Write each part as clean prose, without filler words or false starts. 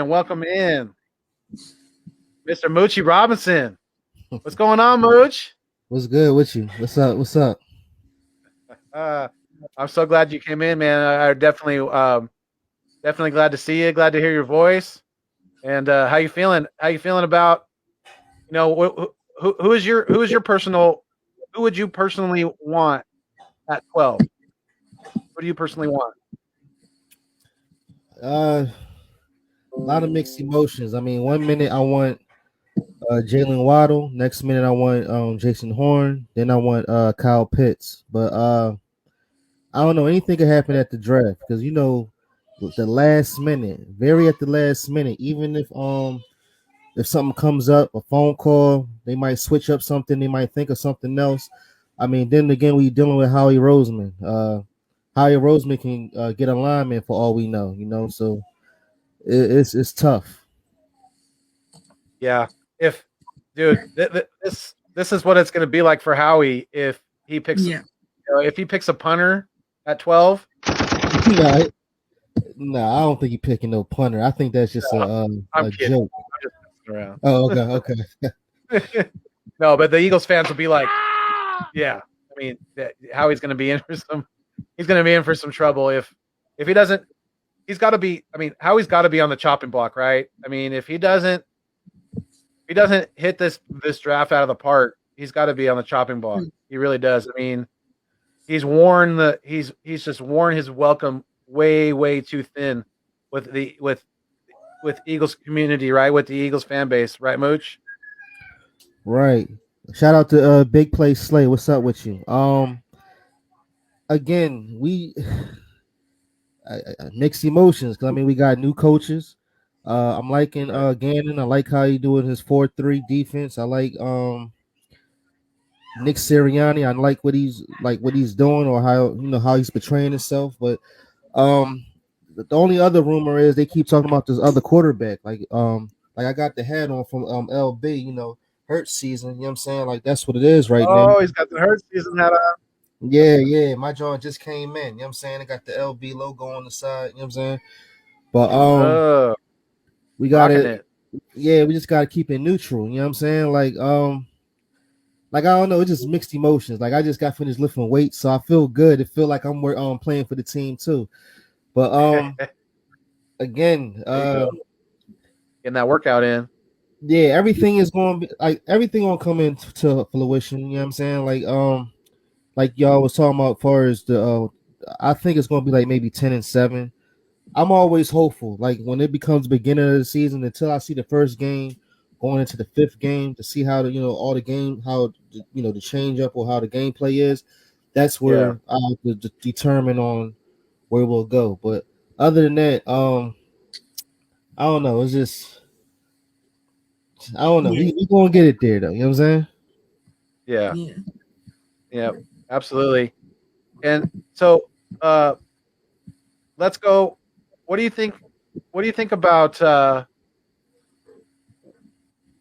And welcome in Mr. Moochie Robinson. What's going on, Mooch? What's good with you? What's up? What's up? Uh, I'm so glad you came in, man. I definitely glad to see you. Glad to hear your voice. And how you feeling? How you feeling about who is your personal who would you personally want at 12? Who do you personally want? A lot of mixed emotions. I mean, one minute I want Jalen Waddle, next minute I want Jason Horn, then I want Kyle Pitts. But I don't know. Anything could happen at the draft because the last minute, very at the last minute, even if something comes up, a phone call, they might switch up something, they might think of something else. I mean, then again, we dealing with Howie Roseman. Howie Roseman can get a lineman for all we know. So it's tough. Yeah, if dude, this is what it's going to be like for Howie if he picks Yeah. if he picks a punter at 12. nah, nah, I don't think he's picking no punter. I think that's just I'm a kidding. joke. I'm just messing around. Oh, okay. No, but the Eagles fans will be like, yeah. I mean, Howie's going to be in for some. He's going to be in for some trouble if he doesn't. He's got to be. I mean, Howie's got to be on the chopping block, right? I mean, if he doesn't hit this draft out of the park, he's got to be on the chopping block. He really does. I mean, he's just worn his welcome way too thin with Eagles community, right? With the Eagles fan base, right, Mooch? Right. Shout out to Big Play Slay. What's up with you? Again, we mixed emotions because I mean we got new coaches. I'm liking Gannon. I like how he doing his 4-3 defense. I like Nick Sirianni. I like what he's doing or how he's portraying himself. But um, the only other rumor is they keep talking about this other quarterback. Like I got the hat on from LB. Hurt season. You know what I'm saying? Like that's what it is right now. Oh, he's got the hurt season hat on. Yeah. My joint just came in. You know what I'm saying? I got the LB logo on the side. You know what I'm saying? But Oh, we got rocking it. it. Yeah, we just gotta keep it neutral. You know what I'm saying? Like I don't know, it's just mixed emotions. Like I just got finished lifting weights, so I feel good. It feel like I'm playing for the team too. But again, There you go. Getting that workout in. yeah, everything is going like everything gonna come into fruition. You know what I'm saying? Like y'all was talking about, as far as the, I think it's gonna be like maybe 10-7. I'm always hopeful. Like when it becomes beginning of the season, until I see the first game going into the fifth game to see how all the game, how the change up or how the gameplay is. That's Yeah. where I have to determine on where we'll go. But other than that, I don't know. It's just I don't know. Yeah. We gonna get it there though. You know what I'm saying? Yeah. Yeah. Yeah. Absolutely. And so let's go. What do you think? What do you think about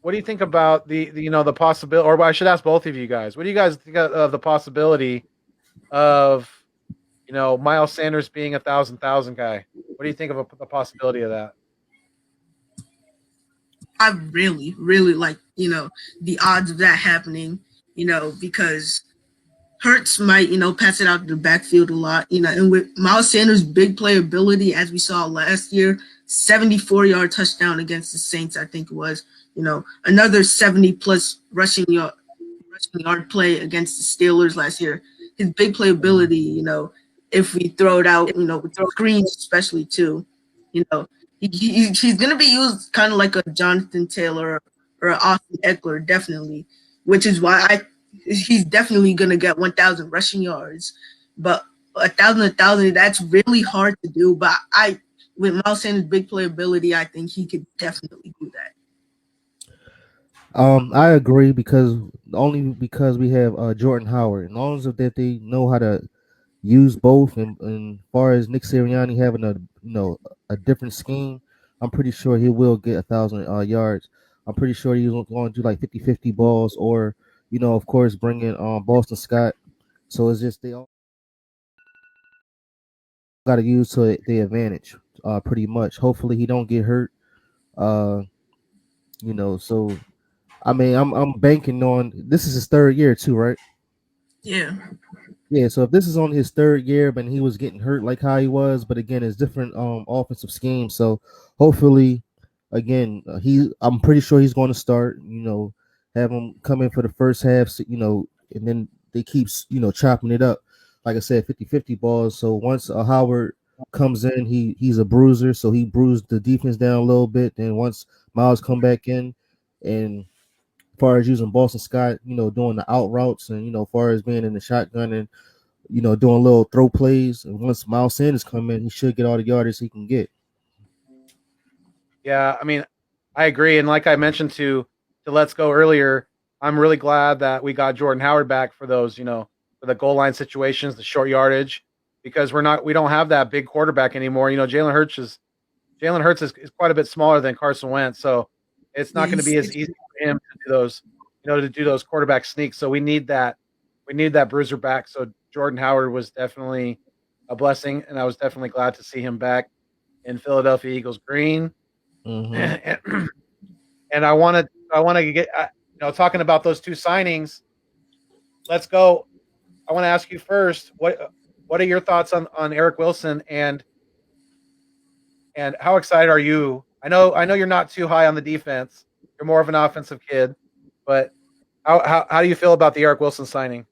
what do you think about the possibility, or I should ask both of you guys, what do you guys think of the possibility of Miles Sanders being a thousand guy? What do you think of the possibility of that? I really, really like, the odds of that happening, because Hurts might, pass it out to the backfield a lot, and with Miles Sanders' big playability, as we saw last year, 74-yard touchdown against the Saints, I think it was, another 70 plus rushing yard play against the Steelers last year. His big playability, if we throw it out, with the screens especially too, you know, he's going to be used kind of like a Jonathan Taylor or an Austin Eckler, definitely, which is why he's definitely going to get 1,000 rushing yards. But a thousand, that's really hard to do. But with Miles Sanders' big playability, I think he could definitely do that. I agree because we have Jordan Howard. As long as that they know how to use both, and far as Nick Sirianni having a different scheme, I'm pretty sure he will get 1,000 yards. I'm pretty sure he's going to do like 50-50 balls, or of course bring in Boston Scott. So it's just they all got to use to their advantage, pretty much. Hopefully he don't get hurt. Uh, so I mean, I'm banking on this is his third year too, right? Yeah. Yeah, so if this is on his third year, but he was getting hurt like how he was, but again, it's different offensive schemes. So hopefully, again, I'm pretty sure he's going to start. Have him come in for the first half. And then they keep chopping it up. Like I said, 50-50 balls. So once Howard comes in, he's a bruiser, so he bruised the defense down a little bit. Then once Miles come back in, and far as using Boston Scott, doing the out routes and far as being in the shotgun and doing little throw plays. And once Miles Sanders come in, he should get all the yardage he can get. Yeah, I mean, I agree. And like I mentioned to Let's Go earlier, I'm really glad that we got Jordan Howard back for those, for the goal line situations, the short yardage, because we don't have that big quarterback anymore. Jalen Hurts is quite a bit smaller than Carson Wentz, so it's not going to be as easy for him to do those, to do those quarterback sneaks. So we need that bruiser back. So Jordan Howard was definitely a blessing, and I was definitely glad to see him back in Philadelphia Eagles green. Mm-hmm. And I want to get talking about those two signings. Let's go. I want to ask you first what are your thoughts on Eric Wilson and how excited are you? I know you're not too high on the defense. You're more of an offensive kid, but how do you feel about the Eric Wilson signing?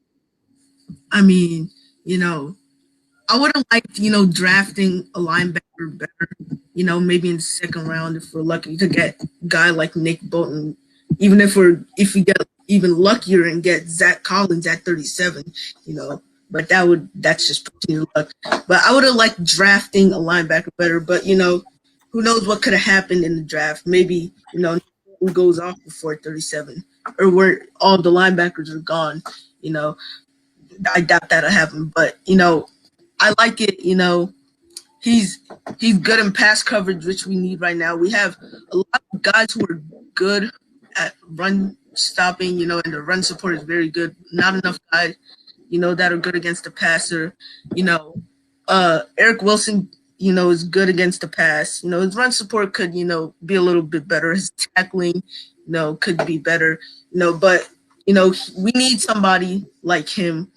I mean, I would have liked, drafting a linebacker better, maybe in the second round if we're lucky to get a guy like Nick Bolton. Even if we get even luckier and get Zach Collins at 37, but that's just putting luck. But I would have liked drafting a linebacker better. But who knows what could have happened in the draft? Maybe who goes off before 37, or where all the linebackers are gone. I doubt that'll happen. But I like it. He's good in pass coverage, which we need right now. We have a lot of guys who are good at run stopping, and the run support is very good. Not enough guys, that are good against the passer. Eric Wilson, is good against the pass. His run support could, be a little bit better. His tackling, could be better. But we need somebody like him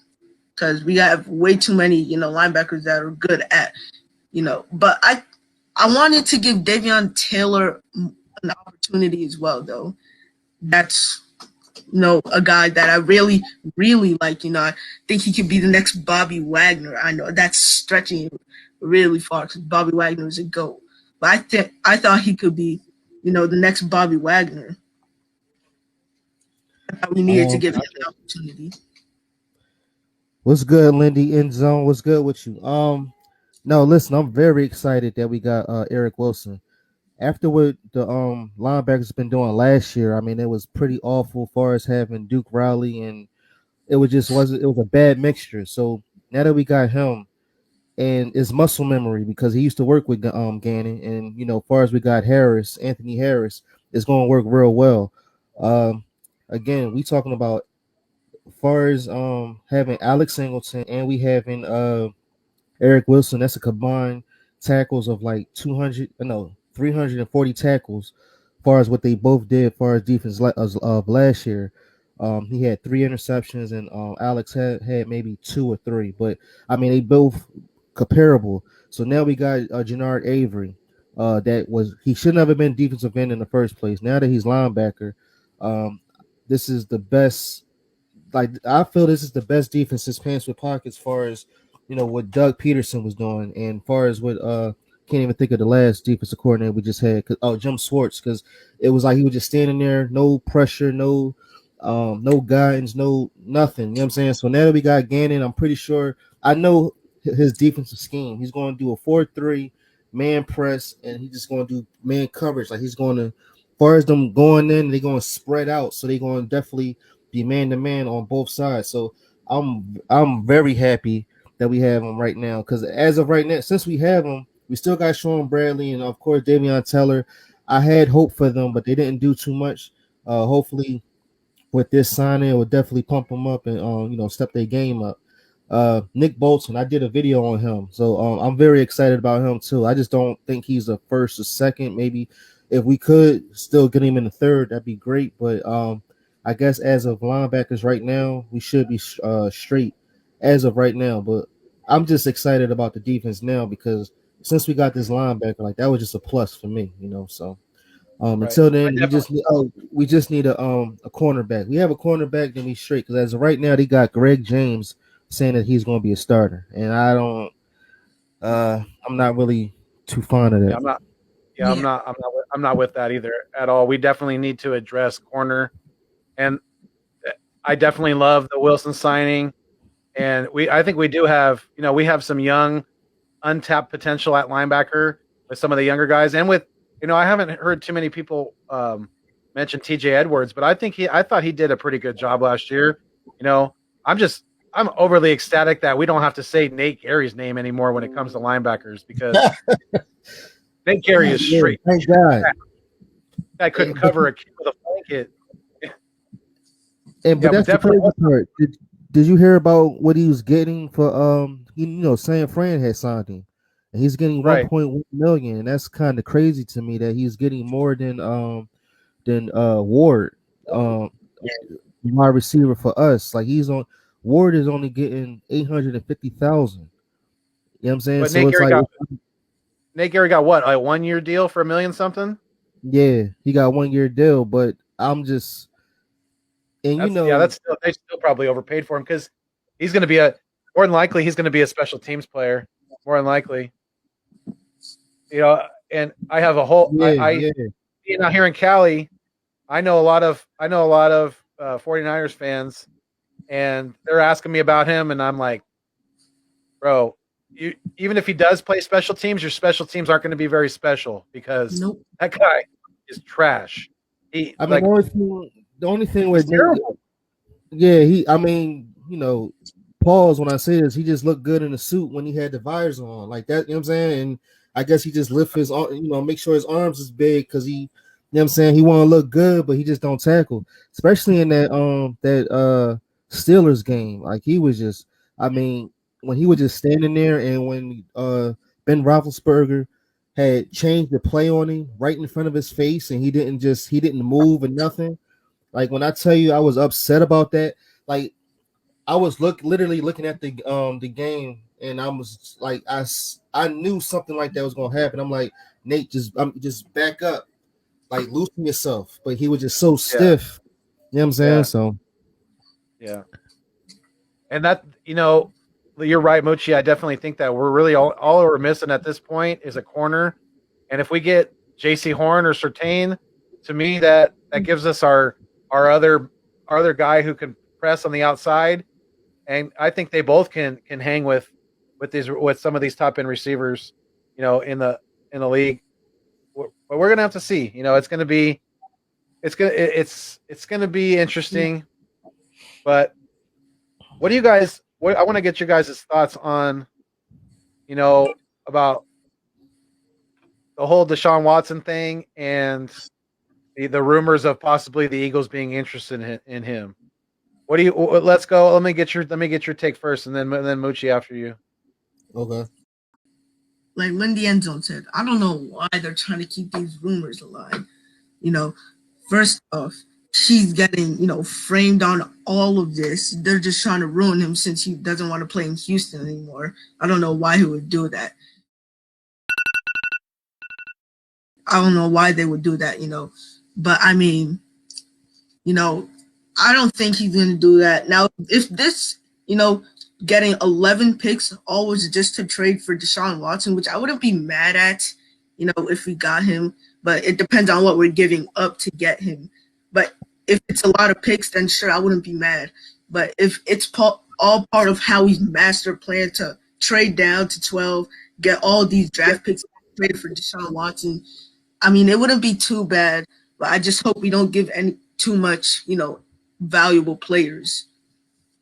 because we have way too many, linebackers that are good at, But I wanted to give Davion Taylor an opportunity as well, though. That's a guy that I really, really like. I think he could be the next Bobby Wagner. I know that's stretching really far because Bobby Wagner is a GOAT. But I thought he could be, the next Bobby Wagner. I thought we needed to give him an opportunity. What's good, Lindy Endzone? What's good with you? No, listen, I'm very excited that we got Eric Wilson. After what the linebackers been doing last year, I mean, it was pretty awful as far as having Duke Riley, and it was a bad mixture. So now that we got him, and it's muscle memory because he used to work with Gannon, and as far as we got Anthony Harris, it's going to work real well. Again, we talking about as far as having Alex Singleton and we having Eric Wilson. That's a combined tackles of like 340 tackles, as far as what they both did, as far as defense of last year. He had 3 interceptions, and Alex had maybe 2 or 3. But I mean, they both comparable. So now we got Jannard Avery. He should never been defensive end in the first place. Now that he's linebacker, this is the best. Like I feel this is the best defense since Pants with Pockets, as far as what Doug Peterson was doing, and as far as what can't even think of the last defensive coordinator we just had. Jim Schwartz, because it was like he was just standing there, no pressure, no guidance, no nothing. You know what I'm saying? So now that we got Gannon, I'm pretty sure I know his defensive scheme. He's going to do a 4-3 man press, and he's just going to do man coverage. Like he's going to, as far as them going in, they're going to spread out. So they're going to definitely be man to man on both sides. So I'm very happy that we have him right now, because as of right now, since we have him, we still got Sean Bradley and of course Davion Taylor. I had hope for them, but they didn't do too much. Hopefully, with this signing, it will definitely pump them up and step their game up. Nick Bolton, I did a video on him, so I'm very excited about him too. I just don't think he's a first or second, maybe if we could still get him in the third, that'd be great. But I guess as of linebackers right now, we should be straight as of right now. But I'm just excited about the defense now because since we got this linebacker, like that was just a plus for me, you know. So Right. until I then, definitely. we just need a cornerback. We have a cornerback, then we straight. Because as of right now, they got Greg James saying that he's going to be a starter, and I don't. I'm not really too fond of Yeah, that. I'm not. Yeah, I'm Yeah. not. I'm not with that either at all. We definitely need to address corner, and I definitely love the Wilson signing. And I think we do have, we have some young, untapped potential at linebacker with some of the younger guys, and with, I haven't heard too many people mention T.J. Edwards, but I thought he did a pretty good job last year. You know, I'm just, I'm overly ecstatic that we don't have to say Nate Gary's name anymore when it comes to linebackers because Nate Gary is Yeah, straight. thank God. That couldn't But cover a kid with a blanket. but Yeah, but that's the definitely. crazy part. Did you hear about what he was getting for San Fran had signed him, and he's getting Right. 1.1 million, and that's kind of crazy to me that he's getting more than Ward, um wide receiver for us. Like he's on Ward is only getting 850,000. You know what I'm saying? But So it's like Nate Gary got what, a 1 year deal for $1 million something? yeah, he got 1 year deal, but I'm just and That's still, they still probably overpaid for him because he's going to be more than likely he's going to be a special teams player, more than likely. And I have a whole yeah. here in Cali, I know a lot of 49ers fans, and they're asking me about him, and I'm like, bro, even if he does play special teams, your special teams aren't going to be very special because Nope. that guy is trash. I mean, the only thing with terrible. yeah, I mean, pause when I say this, he just looked good in the suit when he had the visor on, like that. You know what I'm saying? And I guess he just lift his arm, make sure his arms is big because he, what I'm saying, he want to look good, but he just don't tackle, especially in that Steelers game. Like he was just, I mean, when he was just standing there, and when Ben Roethlisberger had changed the play on him right in front of his face, and he didn't move and nothing. Like when I tell you I was upset about that, like I was literally looking at the game, and I was like I knew something like that was gonna happen. I'm like, Nate, just back up, like loosen yourself. But he was just so stiff. You know what I'm saying? Yeah. So Yeah. And that, you're right, Mochi. I definitely think that we're really all we're missing at this point is a corner. And if we get JC Horn or Sertain, to me that gives us our other guy who can press on the outside. And I think they both can hang with some of these top end receivers, in the league. But we're gonna have to see. It's gonna be interesting. But what do you guys? I want to get your guys' thoughts on, about the whole Deshaun Watson thing and the rumors of possibly the Eagles being interested in him. What do you? Let's go. Let me get your take first, and then Moochie after you. okay. Like Lindy Endzone said, I don't know why they're trying to keep these rumors alive. First off, she's getting, framed on all of this. They're just trying to ruin him since he doesn't want to play in Houston anymore. I don't know why he would do that. I don't know why they would do that, But I mean, I don't think he's going to do that. Now, if this, getting 11 picks always just to trade for Deshaun Watson, which I wouldn't be mad at, if we got him. But it depends on what we're giving up to get him. But if it's a lot of picks, then sure, I wouldn't be mad. But if it's all part of how he's master plan to trade down to 12, get all these draft picks traded for Deshaun Watson, I mean, it wouldn't be too bad. But I just hope we don't give too much, valuable players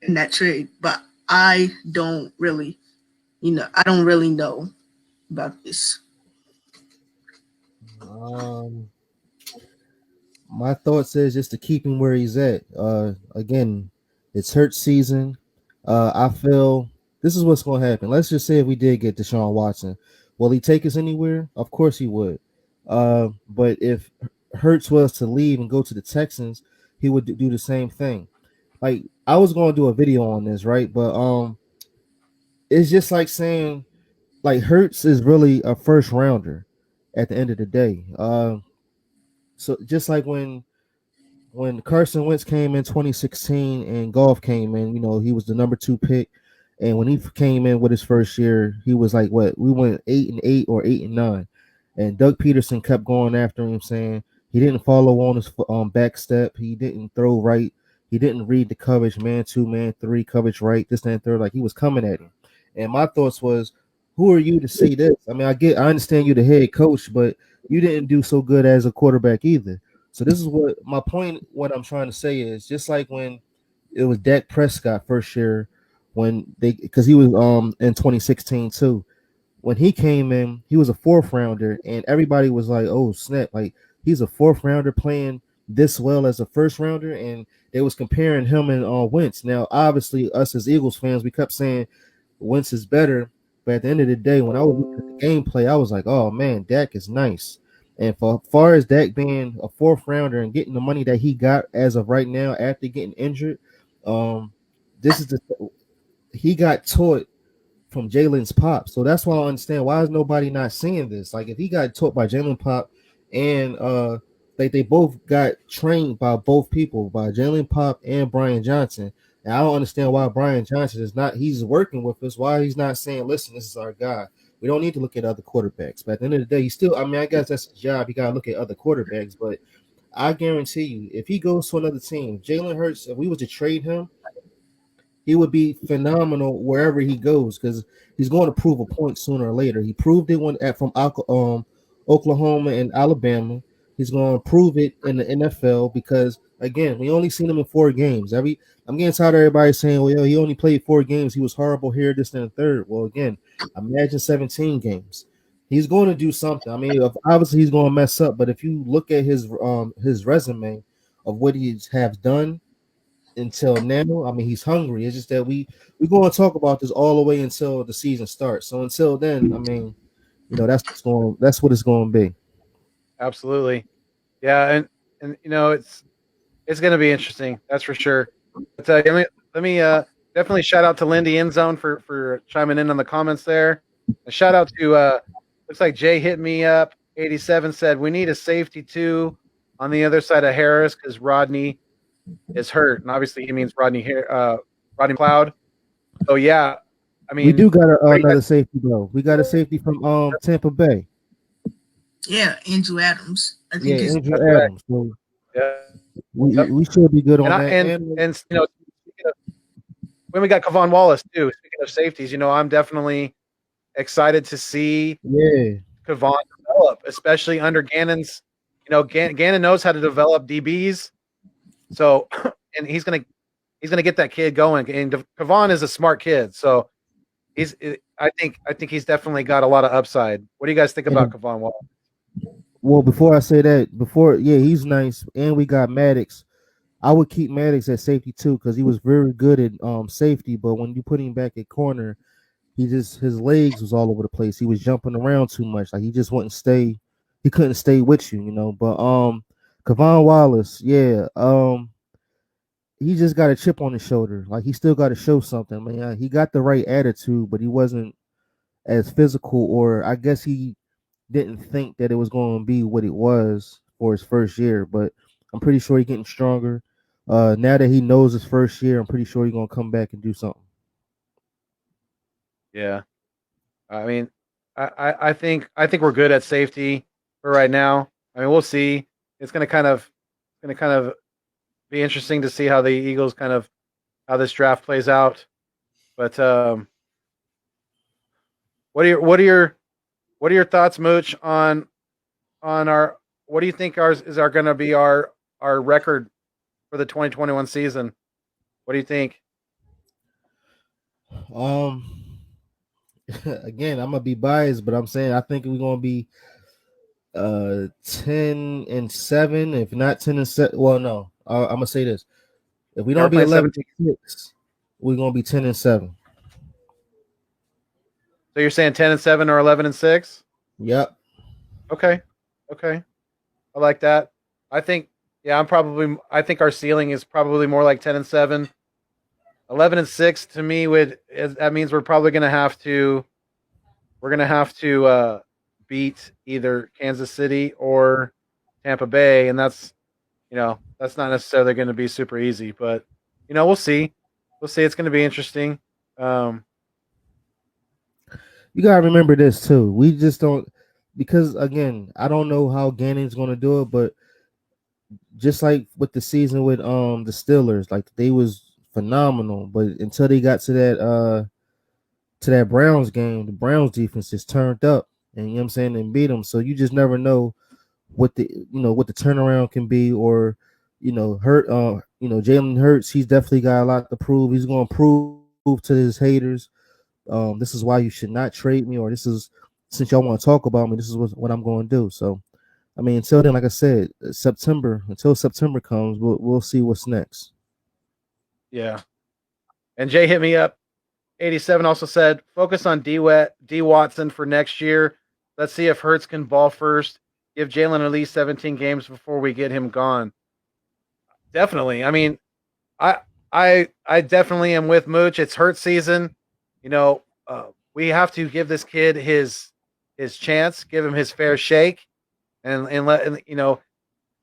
in that trade. But I don't really know about this. My thoughts is just to keep him where he's at. Again, it's hurt season. I feel this is what's going to happen. Let's just say if we did get Deshaun Watson, will he take us anywhere? Of course he would. But if Hurts was to leave and go to the Texans, he would do the same thing. Like I was going to do a video on this, right? But it's just like saying like Hurts is really a first rounder at the end of the day. So just like when Carson Wentz came in 2016 and Goff came in, he was the number 2 pick. And when he came in with his first year, he was like, what? We went 8-8 or 8-9. And Doug Peterson kept going after him, saying he didn't follow on his back step. He didn't throw right. He didn't read the coverage, man 2, man 3, coverage right, this, and third. Like he was coming at him. And my thoughts was, who are you to say this? I mean, I understand you're the head coach, but you didn't do so good as a quarterback either. So this is what my point. What I'm trying to say is just like when it was Dak Prescott first year, because he was in 2016 too. When he came in, he was a 4th rounder, and everybody was like, "Oh snap! Like he's a 4th rounder playing this well as a first rounder," and they was comparing him and Wentz. Now, obviously, us as Eagles fans, we kept saying Wentz is better, but at the end of the day, when I was looking at the gameplay, I was like, "Oh man, Dak is nice." And for far as Dak being a 4th rounder and getting the money that he got as of right now after getting injured, this is he got taught from Jalen's pop. So that's why I understand why is nobody not seeing this. Like if he got taught by Jalen Pop and they both got trained by both people, by Jalen Pop and Brian Johnson. And I don't understand why Brian Johnson is not, he's working with us, why he's not saying, listen, this is our guy. We don't need to look at other quarterbacks. But at the end of the day, he still, I mean, I guess that's his job. You gotta look at other quarterbacks, but I guarantee you, if he goes to another team, Jalen Hurts, if we was to trade him, he would be phenomenal wherever he goes because he's going to prove a point sooner or later. He proved it from Oklahoma and Alabama. He's going to prove it in the NFL because again, we only seen him in 4 games. I'm getting tired of everybody saying, "Well, he only played 4 games. He was horrible here, this, and the third." Well, again, imagine 17 games. He's going to do something. I mean, obviously he's going to mess up, but if you look at his resume of what he has done until now, I mean, he's hungry. It's just that we're going to talk about this all the way until the season starts. So until then, I mean, that's what it's going to be. Absolutely, yeah, and it's going to be interesting. That's for sure. But let me definitely shout out to Lindy Endzone for chiming in on the comments there. A shout out to looks like Jay hit me up. 87 said we need a safety too on the other side of Harris because Rodney is hurt, and obviously he means Rodney Cloud. So yeah, I mean we do got another safety though. We got a safety from Tampa Bay. Yeah, Andrew Adams. I think Andrew Adams. So yeah, we should be good on that. And when we got Kavon Wallace too. Speaking of safeties, I'm definitely excited to see Kavon develop, especially under Gannon's. Gannon knows how to develop DBs. So, and he's gonna get that kid going. And Kavon is a smart kid, so I think he's definitely got a lot of upside. What do you guys think about Kavon Wallace? Well, before I say that, he's nice, and we got Maddox. I would keep Maddox at safety too because he was very good at safety. But when you put him back at corner, his legs was all over the place. He was jumping around too much. Like he just wouldn't stay. He couldn't stay with you, But Kavon Wallace, he just got a chip on his shoulder. Like he still got to show something. I mean, he got the right attitude, but he wasn't as physical, or I guess he didn't think that it was going to be what it was for his first year. But I'm pretty sure he's getting stronger. Now that he knows his first year, I'm pretty sure he's going to come back and do something. Yeah, I mean, I think we're good at safety for right now. I mean, we'll see. It's going to kind of be interesting to see how the Eagles how this draft plays out. But what are your thoughts, Mooch, on our? What do you think is going to be our record for the 2021 season? What do you think? Again, I'm gonna be biased, but I'm saying I think we're gonna be 10-7, if not 10-7. Well, no, I'm gonna say this: if we don't be 11-6, we're gonna be 10-7. So you're saying 10-7 or 11-6? Yep. Okay. Okay, I like that. I think yeah, I think our ceiling is probably more like 10-7. 11-6 to me that means we're gonna have to beat either Kansas City or Tampa Bay, and that's not necessarily going to be super easy, but we'll see. We'll see. It's going to be interesting. Um, You gotta remember this too. We just don't, because again, I don't know how Gannon's gonna do it, but just like with the season with the Steelers, like they was phenomenal, but until they got to that Browns game, the Browns defense just turned up, and you know what I'm saying, and beat them. So you just never know what the turnaround can be, or Jalen Hurts, he's definitely got a lot to prove. He's going to prove to his haters, this is why you should not trade me, or this is, since y'all want to talk about me, this is what I'm going to do. So I mean, until then, like I said, until September comes, we'll see what's next. yeah. And Jay hit me up. 87 also said, focus on D Watson for next year. Let's see if Hurts can ball first. Give Jalen at least 17 games before we get him gone. Definitely. I mean, I I definitely am with Mooch. It's Hurts season. We have to give this kid his chance, give him his fair shake, and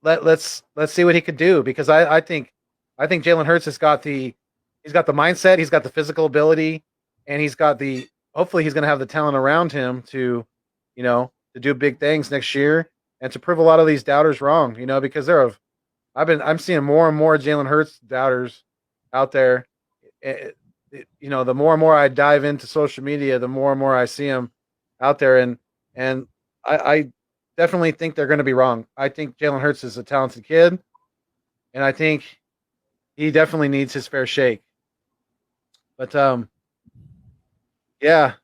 let's see what he could do, because I think Jalen Hurts he's got the mindset, he's got the physical ability, and hopefully he's going to have the talent around him to do big things next year and to prove a lot of these doubters wrong. Because I'm seeing more and more Jalen Hurts doubters out there. The more and more I dive into social media, the more and more I see them out there, and I definitely think they're going to be wrong. I think Jalen Hurts is a talented kid, and I think he definitely needs his fair shake. But yeah.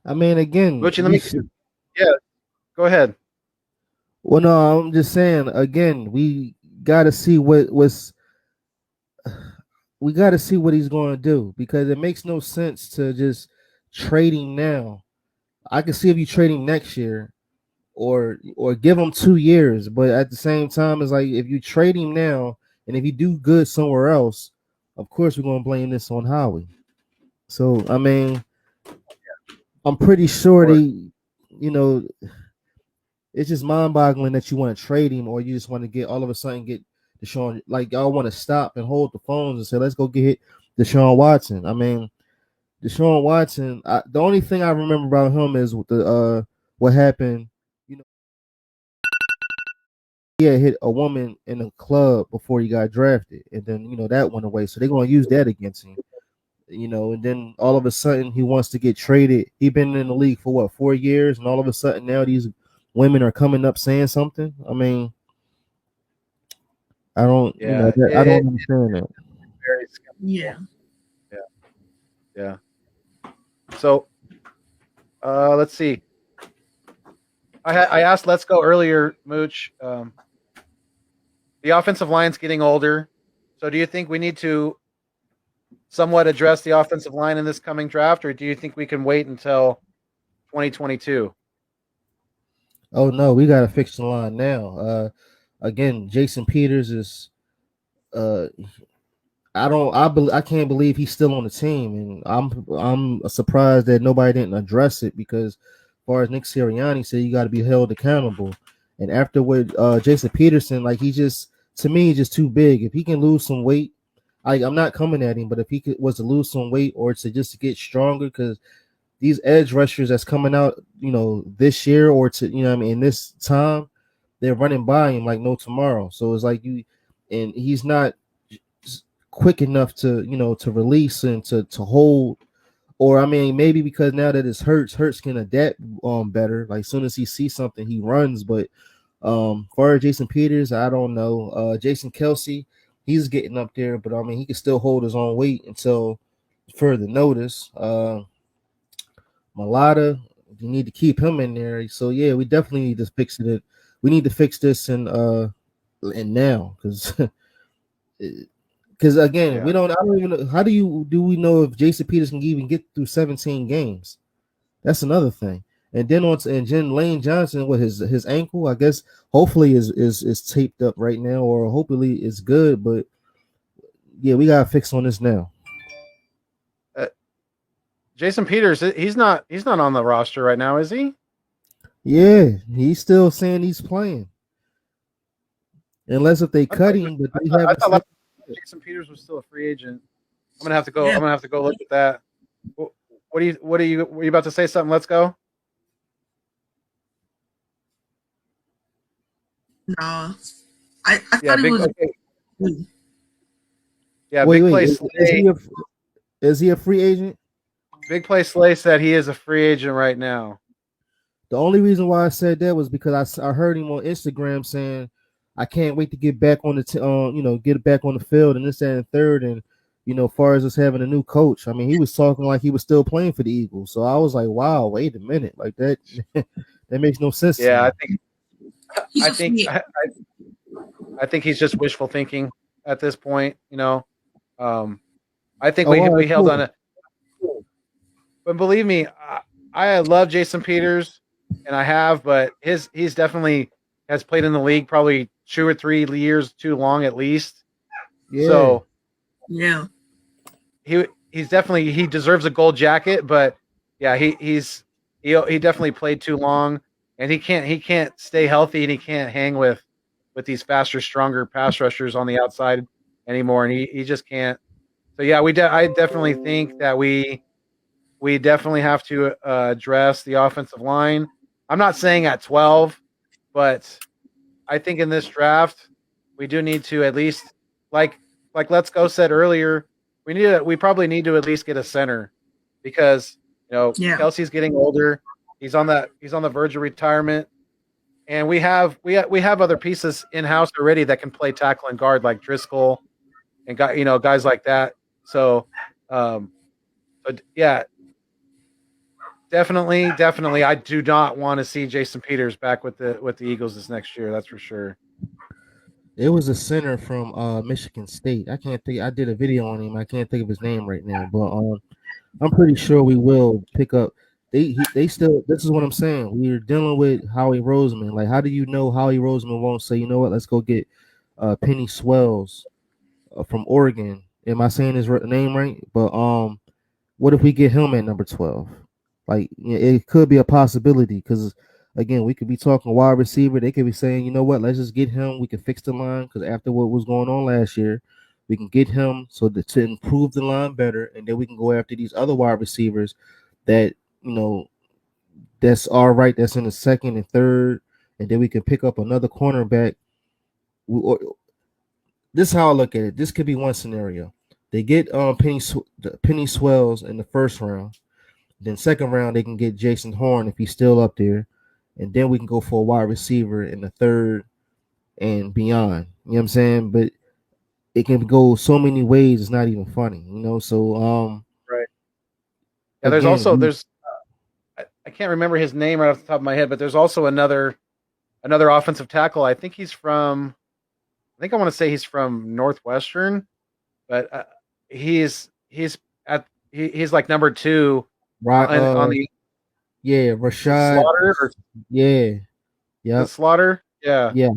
I mean, again, Gucci, yeah, go ahead. well, no, I'm just saying again, we got to see we got to see what he's going to do, because it makes no sense to just trading now. I can see if you trading next year, or give him 2 years, but at the same time, it's like if you trade him now and if you do good somewhere else, of course we're going to blame this on Howie. So I mean, I'm pretty sure you know, it's just mind-boggling that you want to trade him, or you just want to get all of a sudden get Deshaun. Like y'all want to stop and hold the phones and say, "Let's go get Deshaun Watson." I mean, Deshaun Watson. The only thing I remember about him is what happened. You know, he had hit a woman in a club before he got drafted, and then that went away. So they're gonna use that against him. And then all of a sudden he wants to get traded. He's been in the league for what, 4 years, and all of a sudden now these women are coming up saying something. I mean, I don't, Yeah, I don't understand that. very Yeah. yeah. So let's see. I asked Let's Go earlier, Mooch. The offensive line's getting older, so do you think we need to somewhat address the offensive line in this coming draft, or do you think we can wait until 2022? Oh no, we gotta fix the line now. Again, Jason Peters is uh I can't believe he's still on the team, and I'm surprised that nobody didn't address it, because as far as Nick Sirianni said, you got to be held accountable. And after what Jason Peterson, like, he just, to me, he's just too big. If he can lose some weight, I'm not coming at him, but if was to lose some weight, or to get stronger, because these edge rushers that's coming out, this year, or what I mean, in this time, they're running by him like no tomorrow. So it's like and he's not quick enough to release and to hold. Or I mean, maybe because now that it's Hurts can adapt better. Like, as soon as he sees something, he runs. But for Jason Peters, I don't know. Jason Kelsey, he's getting up there, but I mean, he can still hold his own weight until further notice. Malata, you need to keep him in there. So yeah, we definitely need to fix it. We need to fix this and now, because again, Yeah. we don't. I don't even know. Do we know if Jason Peters can even get through 17 games? That's another thing. And then Lane Johnson with his ankle, I guess hopefully is taped up right now, or hopefully it's good. But yeah, we gotta fix on this now. Jason Peters, he's not on the roster right now, is he? Yeah, he's still saying he's playing. Unless if they cut him, but they I haven't thought said Jason Peters was still a free agent. I'm gonna have to go. Yeah. I'm gonna have to go look at that. Were you about to say something? Let's go. No, I thought he was. Okay. Yeah, Wait, Big Play is Slay. is he a free agent? Big Play Slay said he is a free agent right now. The only reason why I said that was because I heard him on Instagram saying, "I can't wait to get back on get back on the field and this that, and third." And as far as us having a new coach, I mean, he was talking like he was still playing for the Eagles. So I was like, "Wow, wait a minute, like that, that makes no sense." Yeah, to me. I think he's just wishful thinking at this point. I think we held on it. But believe me, I love Jason Peters, and I have, but he's definitely has played in the league probably 2 or 3 years too long at least. Yeah. So yeah, he's definitely, he deserves a gold jacket, but yeah, he definitely played too long, and he can't stay healthy, and he can't hang with these faster, stronger pass rushers on the outside anymore, and he just can't. So yeah, I definitely think that we definitely have to address the offensive line. I'm not saying at 12, but I think in this draft we do need to at least, like Let's Go said earlier, we probably need to at least get a center, because Kelsey's getting older. He's on the verge of retirement, and we have other pieces in house already that can play tackle and guard, like Driscoll and guys like that. So, but yeah, definitely, I do not want to see Jason Peters back with the Eagles this next year. That's for sure. It was a center from Michigan State. I can't think. I did a video on him. I can't think of his name right now, but I'm pretty sure we will pick up. They still. This is what I'm saying. We're dealing with Howie Roseman. Like, how do you know Howie Roseman won't say, you know what? Let's go get Penny Swells from Oregon. Am I saying his name right? But what if we get him at number 12? Like, it could be a possibility, because again, we could be talking wide receiver. They could be saying, you know what? Let's just get him. We can fix the line, because after what was going on last year, we can get him to improve the line better, and then we can go after these other wide receivers that that's all right. That's in the second and third, and then we can pick up another cornerback. This is how I look at it. This could be one scenario. They get Penny Swells in the first round. Then second round they can get Jason Horn if he's still up there, and then we can go for a wide receiver in the third and beyond. You know what I'm saying? But it can go so many ways. It's not even funny, So right. Yeah, there's I can't remember his name right off the top of my head, but there's also another offensive tackle. I think I want to say he's from Northwestern, but he's like number 2 on the Rashad Slaughter. Yeah. Slaughter. Yeah. Yeah.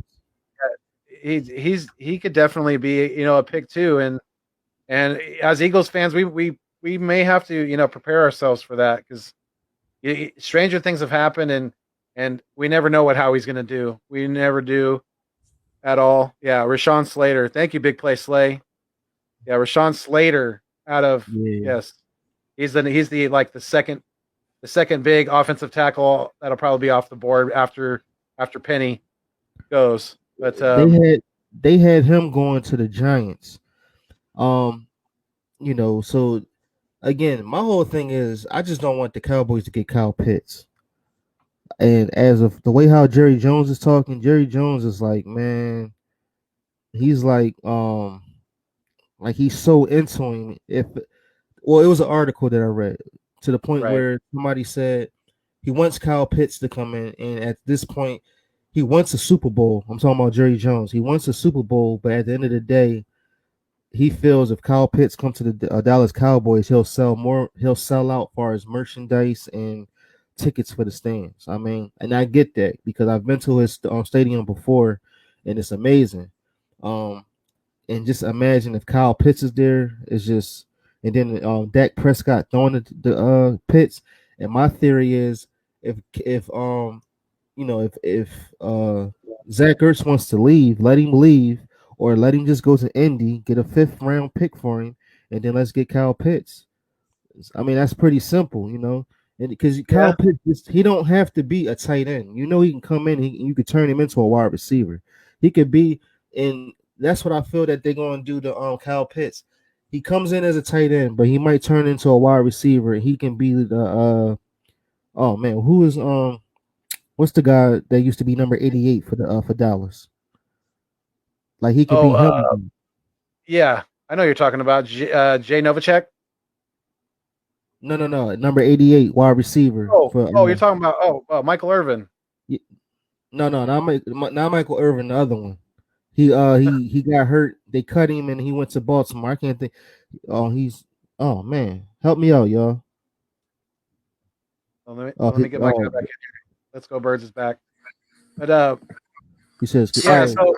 He could definitely be a pick too, and as Eagles fans, we may have to prepare ourselves for that, because stranger things have happened, and we never know what Howie's going to do. We never do at all. Yeah, Rashawn Slater. Thank you, Big Play Slay. Yeah, Rashawn Slater out of yes. He's the like the second big offensive tackle that'll probably be off the board after Penny goes. But they had him going to the Giants. So again, my whole thing is I just don't want the Cowboys to get Kyle Pitts. And as of the way how Jerry Jones is talking, Jerry Jones is like, man, he's like he's so into him. It was an article that I read to the point where somebody said he wants Kyle Pitts to come in, and at this point, he wants a Super Bowl. I'm talking about Jerry Jones. He wants a Super Bowl, but at the end of the day, he feels if Kyle Pitts comes to the Dallas Cowboys, he'll sell out as far as merchandise and tickets for the stands. I mean, and I get that because I've been to his stadium before, and it's amazing. Um, and just imagine if Kyle Pitts is there, it's just, and then Dak Prescott throwing the Pitts. And my theory is if if Zach Ertz wants to leave, let him leave, or let him just go to Indy, get a 5th round pick for him, and then let's get Kyle Pitts. I mean, that's pretty simple, and because Kyle Yeah. Pitts, he don't have to be a tight end. He can come in, you could turn him into a wide receiver. He could be, and that's what I feel that they're going to do to Kyle Pitts. He comes in as a tight end, but he might turn into a wide receiver. He can be the oh man, who is what's the guy that used to be number 88 for Dallas? Like he could be Oh, him. yeah, I know you're talking about Jay Novacek. No, number 88 wide receiver. You're talking about Michael Irvin. No, not Michael Irvin, the other one. He got hurt. They cut him and he went to Baltimore. I can't think. Oh man, help me out, y'all. Let me get my guy back in here. LetGoBirds is back. But he says, yeah, so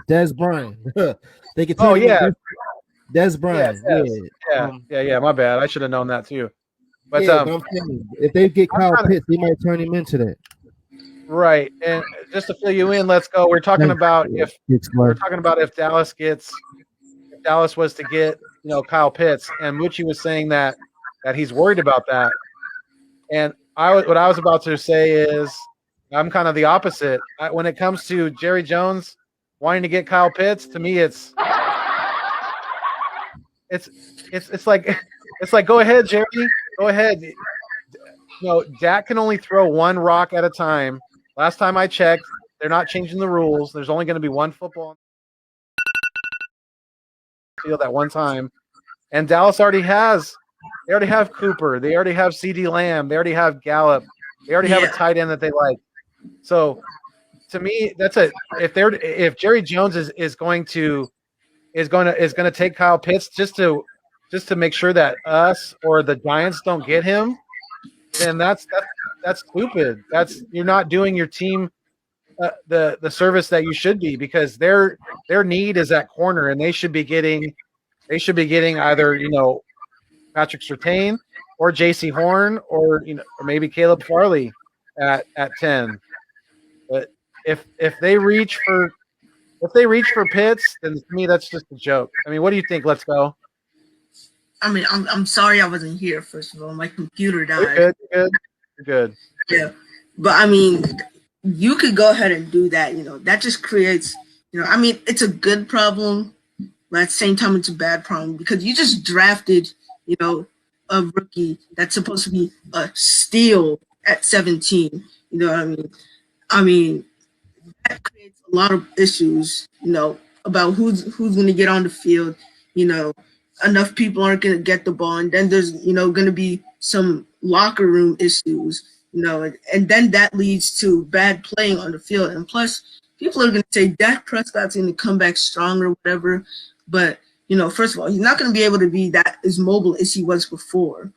Des Bryant. They could oh yeah, Des Bryant. Yeah. My bad. I should have known that too. But I'm saying, if they get Kyle Pitts, they might turn him into that. Right, and just to fill you in, let's go. We're talking about if Dallas was to get Kyle Pitts, and Mucci was saying that he's worried about that, and what I was about to say is I'm kind of the opposite. When it comes to Jerry Jones wanting to get Kyle Pitts, to me it's like go ahead, Jerry, go ahead. Dak can only throw one rock at a time. Last time I checked, they're not changing the rules. There's only going to be one football on the field at one time. And Dallas already have Cooper. They already have CeeDee Lamb. They already have Gallup. They already have a tight end that they like. So to me, if Jerry Jones is going to take Kyle Pitts just to make sure that us or the Giants don't get him, then that's stupid. You're not doing your team the service that you should be, because their need is at corner, and they should be getting either Patrick Surtain or J.C. Horn or maybe Caleb Farley at 10. But if they reach for Pitts, then to me that's just a joke. I mean, what do you think? Let's go. I mean, I'm sorry I wasn't here. First of all, my computer died. You're good. Yeah, but I mean, you could go ahead and do that. That just creates. I mean, it's a good problem, but at the same time, it's a bad problem because you just drafted, a rookie that's supposed to be a steal at 17. You know what I mean? I mean, that creates a lot of issues. About who's going to get on the field. Enough people aren't going to get the ball, and then there's going to be some locker room issues, and then that leads to bad playing on the field. And plus, people are going to say Dak Prescott's going to come back strong or whatever, but first of all, he's not going to be able to be that as mobile as he was before,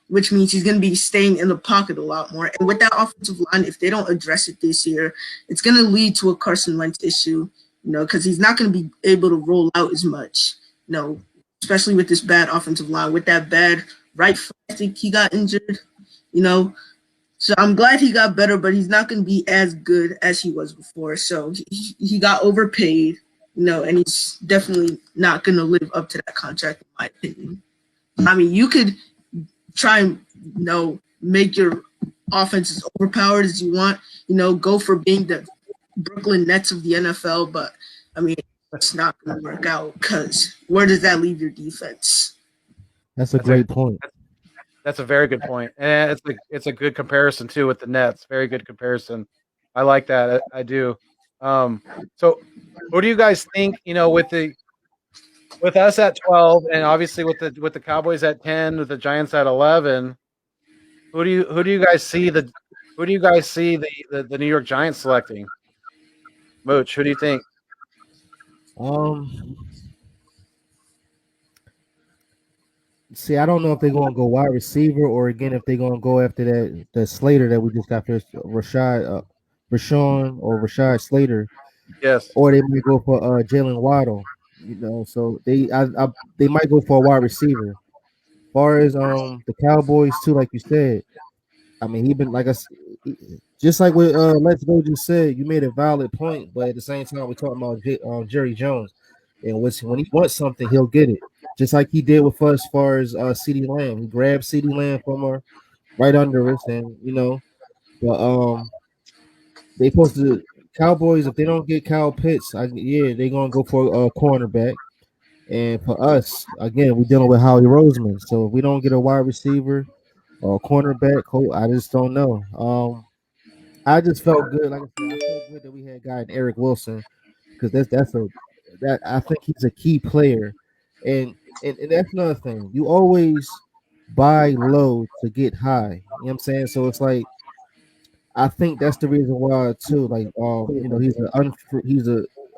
which means he's going to be staying in the pocket a lot more. And with that offensive line, if they don't address it this year, it's going to lead to a Carson Wentz issue, because he's not going to be able to roll out as much, especially with this bad offensive line, with that bad right foot. I think he got injured, So I'm glad he got better, but he's not going to be as good as he was before. So he got overpaid, and he's definitely not going to live up to that contract, in my opinion. I mean, you could try and, make your offense as overpowered as you want, go for being the Brooklyn Nets of the NFL, but I mean, it's not going to work out because where does that leave your defense? That's a great point. That's a very good point, and it's a good comparison too with the Nets. Very good comparison. I like that. I do. So, what do you guys think? With us at 12, and obviously with the Cowboys at 10, with the Giants at 11, who do you guys see the New York Giants selecting? Mooch, who do you think? See, I don't know if they're gonna go wide receiver or again if they're gonna go after that Slater that we just got first, Rashawn or Rashad Slater, Yes. or they might go for Jalen Waddle. You know, so they might go for a wide receiver. As far as the Cowboys too, like you said, I mean he been like us, just like what Let's Go just said. You made a valid point, but at the same time we're talking about Jerry Jones, and when he wants something, he'll get it. Just like he did with us, as far as CeeDee Lamb, he grabbed CeeDee Lamb from her right under us, and you know, but they supposed to Cowboys if they don't get Kyle Pitts, yeah, they're gonna go for a cornerback. And for us, again, we're dealing with Howie Roseman. So if we don't get a wide receiver or a cornerback, I just don't know. I just felt good. Like I said, I felt good that we had guy Eric Wilson because that I think he's a key player, and that's another thing. You always buy low to get high. You know what I'm saying? So it's like I think that's the reason why too. Like you know, he's a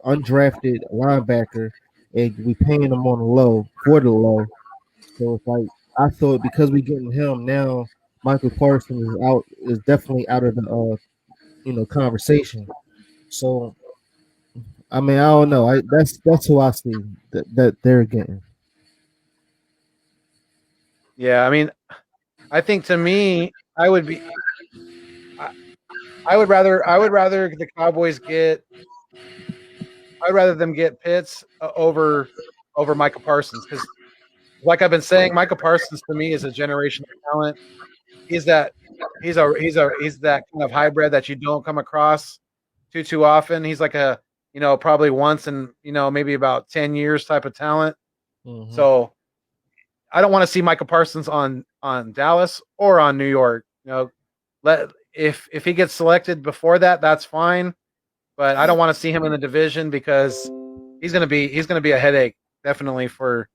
undrafted linebacker, and we paying him on the low for the low. So it's like I thought because we getting him now, Michael Parsons is definitely out of the conversation. So I mean I don't know. That's who I see that they're getting. Yeah. I mean, I think to me, I would be. I would rather the Cowboys get. I'd rather them get Pitts over Micah Parsons because, like I've been saying, Micah Parsons to me is a generational talent. He's that he's that kind of hybrid that you don't come across too often. He's like a probably once in maybe about 10 years type of talent. Mm-hmm. So I don't want to see Micah Parsons on Dallas or on New York. If he gets selected before that, that's fine. But I don't want to see him in the division because he's gonna be a headache definitely for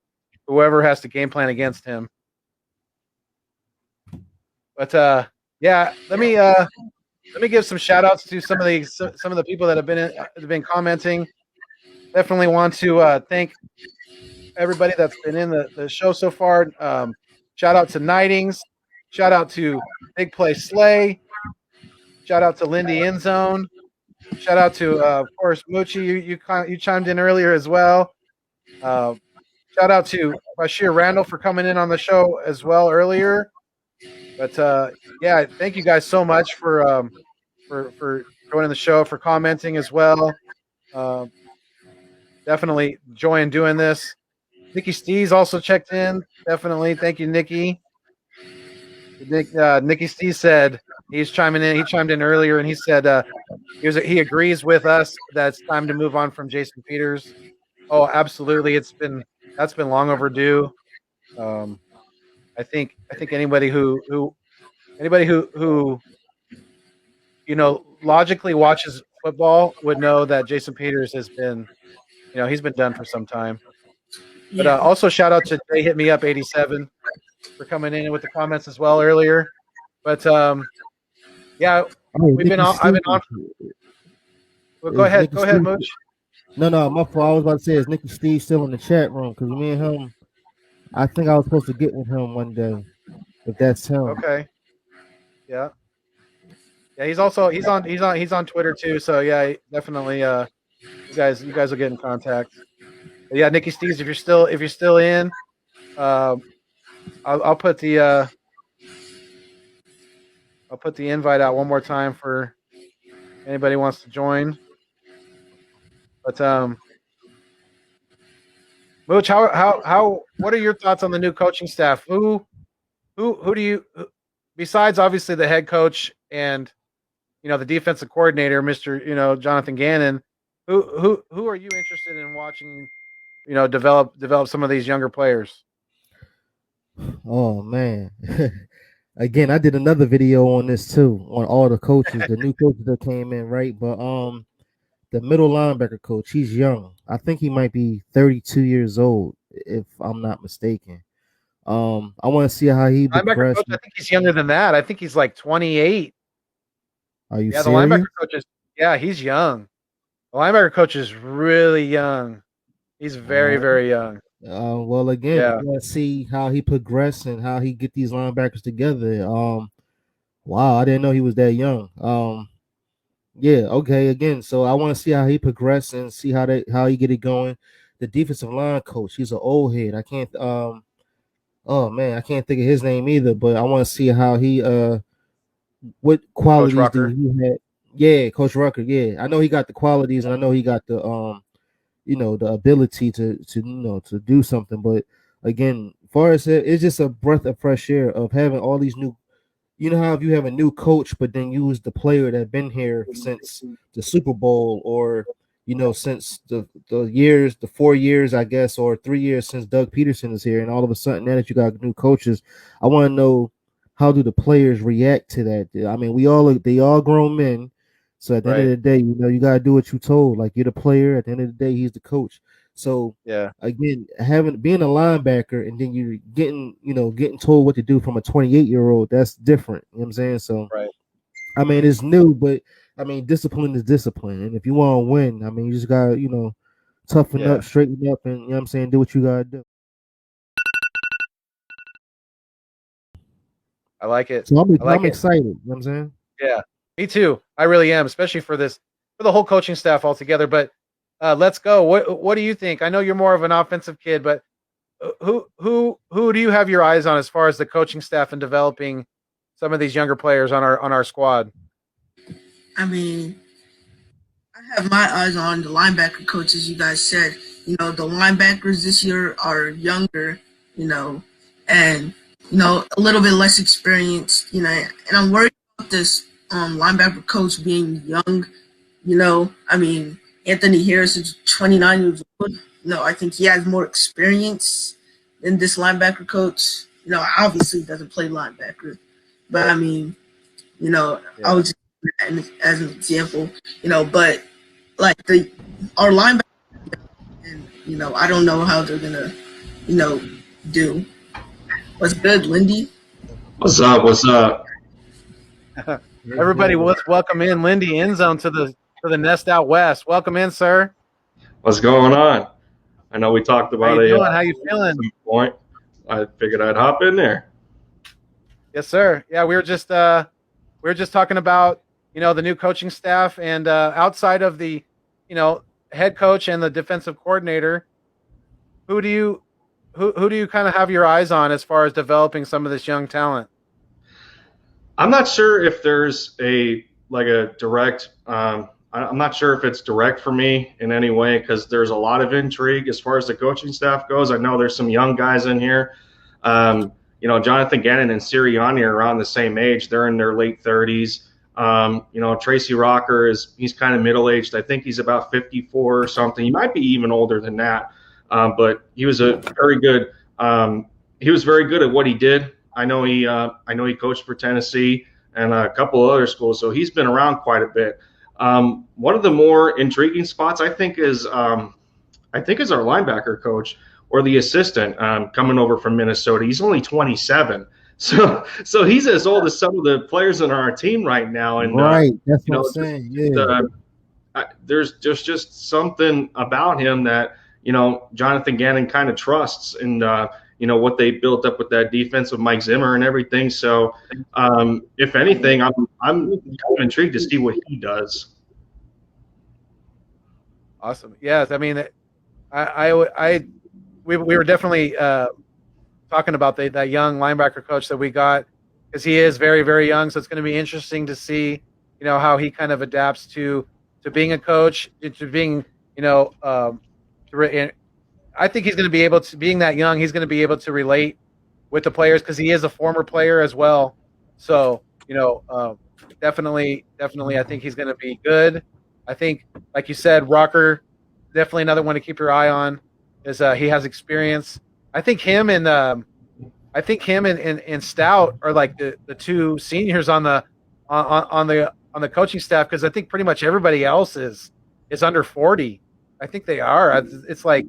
whoever has to game plan against him. But yeah, let me give some shout outs to some of the people that have been commenting. Definitely want to thank everybody that's been in the show so far. Shout out to Nightings. Shout out to Big Play Slay. Shout out to Lindy Endzone. Shout out to of course Moochie. You chimed in earlier as well. Shout out to Bashir Randall for coming in on the show as well earlier. But yeah, thank you guys so much for joining the show, for commenting as well. Definitely enjoying doing this. Nikki Stees also checked in. Definitely, thank you, Nikki. Nikki Stees said he's chiming in. He chimed in earlier and he said he agrees with us that it's time to move on from Jason Peters. Oh, absolutely. That's been long overdue. I think anybody who logically watches football would know that Jason Peters has been he's been done for some time. But Yeah. also shout out to Jay Hit Me Up 87 for coming in with the comments as well earlier. But yeah, we've been on. I've been on. Well, go ahead, Mooch. No, my fault. I was about to say, is Nikki Steve still in the chat room? Because me and him, I think I was supposed to get with him one day. If that's him. Okay. Yeah. Yeah, he's on Twitter too. So yeah, definitely. You guys will get in contact. But yeah, Nikki Steves, if you're still in, I'll put the invite out one more time for anybody who wants to join. But Mooch, what are your thoughts on the new coaching staff? Who do you, besides obviously the head coach and the defensive coordinator, Mr. Jonathan Gannon, who are you interested in watching develop some of these younger players? Oh man. Again, I did another video on this too, on all the coaches, the new coaches that came in, right? But the middle linebacker coach, he's young. I think he might be 32 years old, if I'm not mistaken. I want to see how he Linebacker progressed. coach, I think he's younger than that. I think he's like 28. Are you Yeah, serious? the linebacker coach is he's young. The linebacker coach is really young. He's very, very young. Well, again, I Yeah. want to see how he progress and how he get these linebackers together. Wow, I didn't know he was that young. Yeah, okay, again, so I want to see how he progress and see how he get it going. The defensive line coach, he's an old head. I can't oh man, I can't think of his name either, but I want to see how he what Coach qualities do Rucker. he have? Yeah, Coach Rucker. Yeah, I know he got the qualities, and I know he got the the ability to do something. But again, far as it's just a breath of fresh air of having all these new. You know how if you have a new coach, but then you use the player that been here since the Super Bowl, or since the 4 years, I guess, or 3 years since Doug Peterson is here, and all of a sudden now that you got new coaches, I want to know how do the players react to that. I mean, they all grown men, so at the end of Right. the day, you got to do what you told. Like, you're the player. At the end of the day, he's the coach. So Yeah. again, being a linebacker and then you getting told what to do from a 28-year-old, that's different. You know what I'm saying? So Right. I mean, it's new, but I mean, discipline is discipline, and if you want to win, I mean, you just gotta toughen Yeah. up, straighten up, and you know what I'm saying, do what you gotta do. I like it. So I'm I like I'm it. excited. You know what I'm saying? Yeah. Me too. I really am, especially for the whole coaching staff altogether. But let's go. What do you think? I know you're more of an offensive kid, but who do you have your eyes on as far as the coaching staff and developing some of these younger players on our squad? I mean, I have my eyes on the linebacker coaches. You guys said, the linebackers this year are younger, you know, and a little bit less experienced, and I'm worried about this linebacker coach being young. I mean, Anthony Harris is 29 years old. I think he has more experience than this linebacker coach. Obviously doesn't play linebacker, but I mean, I Yeah. was just as an example, but like our linebacker, and I don't know how they're gonna, you know, do. What's good, Lindy? What's up? What's up? Let's Everybody, go. let's welcome in Lindy Endzone to the nest out west. Welcome in, sir. What's going on? I know we talked How about you a doing? How you feeling? some point. I figured I'd hop in there. Yes, sir. Yeah, we were just talking about the new coaching staff and outside of the you know head coach and the defensive coordinator, who do you who do you kind of have your eyes on as far as developing some of this young talent? I'm not sure if there's a direct. I'm not sure if it's direct for me in any way because there's a lot of intrigue as far as the coaching staff goes. I know there's some young guys in here. Jonathan Gannon and Sirianni are around the same age. They're in their late 30s. Tracy Rocker he's kind of middle aged. I think he's about 54 or something. He might be even older than that. But he was a very good. He was very good at what he did. I know he coached for Tennessee and a couple of other schools, so he's been around quite a bit. One of the more intriguing spots I think is our linebacker coach or the assistant coming over from Minnesota. He's only 27. So he's as old as some of the players on our team right now, and Right, that's what I'm just, saying. Yeah, there's just something about him that Jonathan Gannon kind of trusts, and what they built up with that defense with Mike Zimmer and everything. So if anything, I'm kind of intrigued to see what he does. Awesome. Yes, I mean, we were definitely talking about that young linebacker coach that we got because he is very very young. So it's going to be interesting to see how he kind of adapts to being a coach, to being I think he's going to be able to, being that young, he's going to be able to relate with the players because he is a former player as well. So, definitely, I think he's going to be good. I think, like you said, Rocker, definitely another one to keep your eye on, is he has experience. I think him and and Stout are like the two seniors on the coaching staff because I think pretty much everybody else is under 40. I think they are. It's like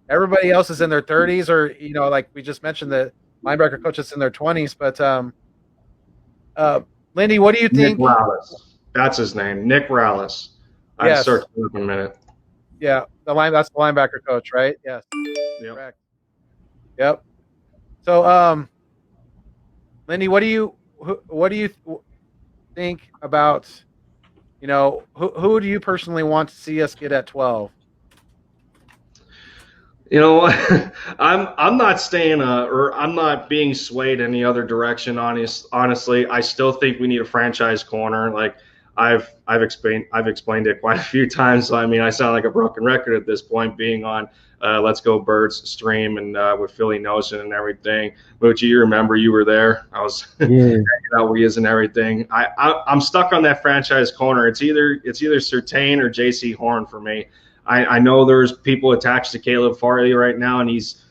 everybody else is in their 30s, or like we just mentioned, the linebacker coach is in their 20s. But Lindy, what do you Nick think? Rallis, that's his name, Nick Rallis. I Yes, searched it up in a minute. yeah, that's the linebacker coach, right? Yes, Yep. correct. Yep. So, Lindy, what do you think about, who do you personally want to see us get at 12? You know what? I'm not staying or I'm not being swayed any other direction. Honestly, I still think we need a franchise corner. Like I've explained it quite a few times. So, I mean, I sound like a broken record at this point, being on Let's Go Birds stream and with Philly Notion and everything. Moochie, you remember you were there? I was Yeah, out we is and everything. I'm stuck on that franchise corner. It's either Surtain or JC Horn for me. I know there's people attached to Caleb Farley right now, and he's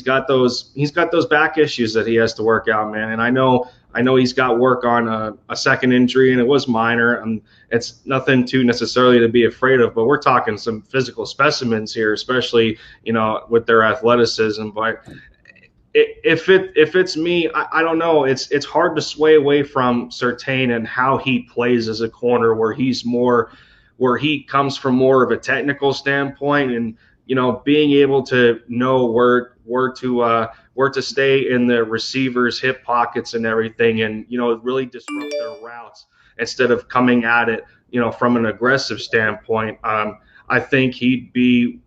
got those back issues that he has to work out, man. And I know he's got work on a second injury, and it was minor, and it's nothing too necessarily to be afraid of. But we're talking some physical specimens here, especially with their athleticism. But if it's me, I don't know. It's hard to sway away from Surtain and how he plays as a corner, where he comes from more of a technical standpoint, and being able to know where to stay in the receiver's hip pockets and everything, and really disrupt their routes instead of coming at it from an aggressive standpoint. I think he'd be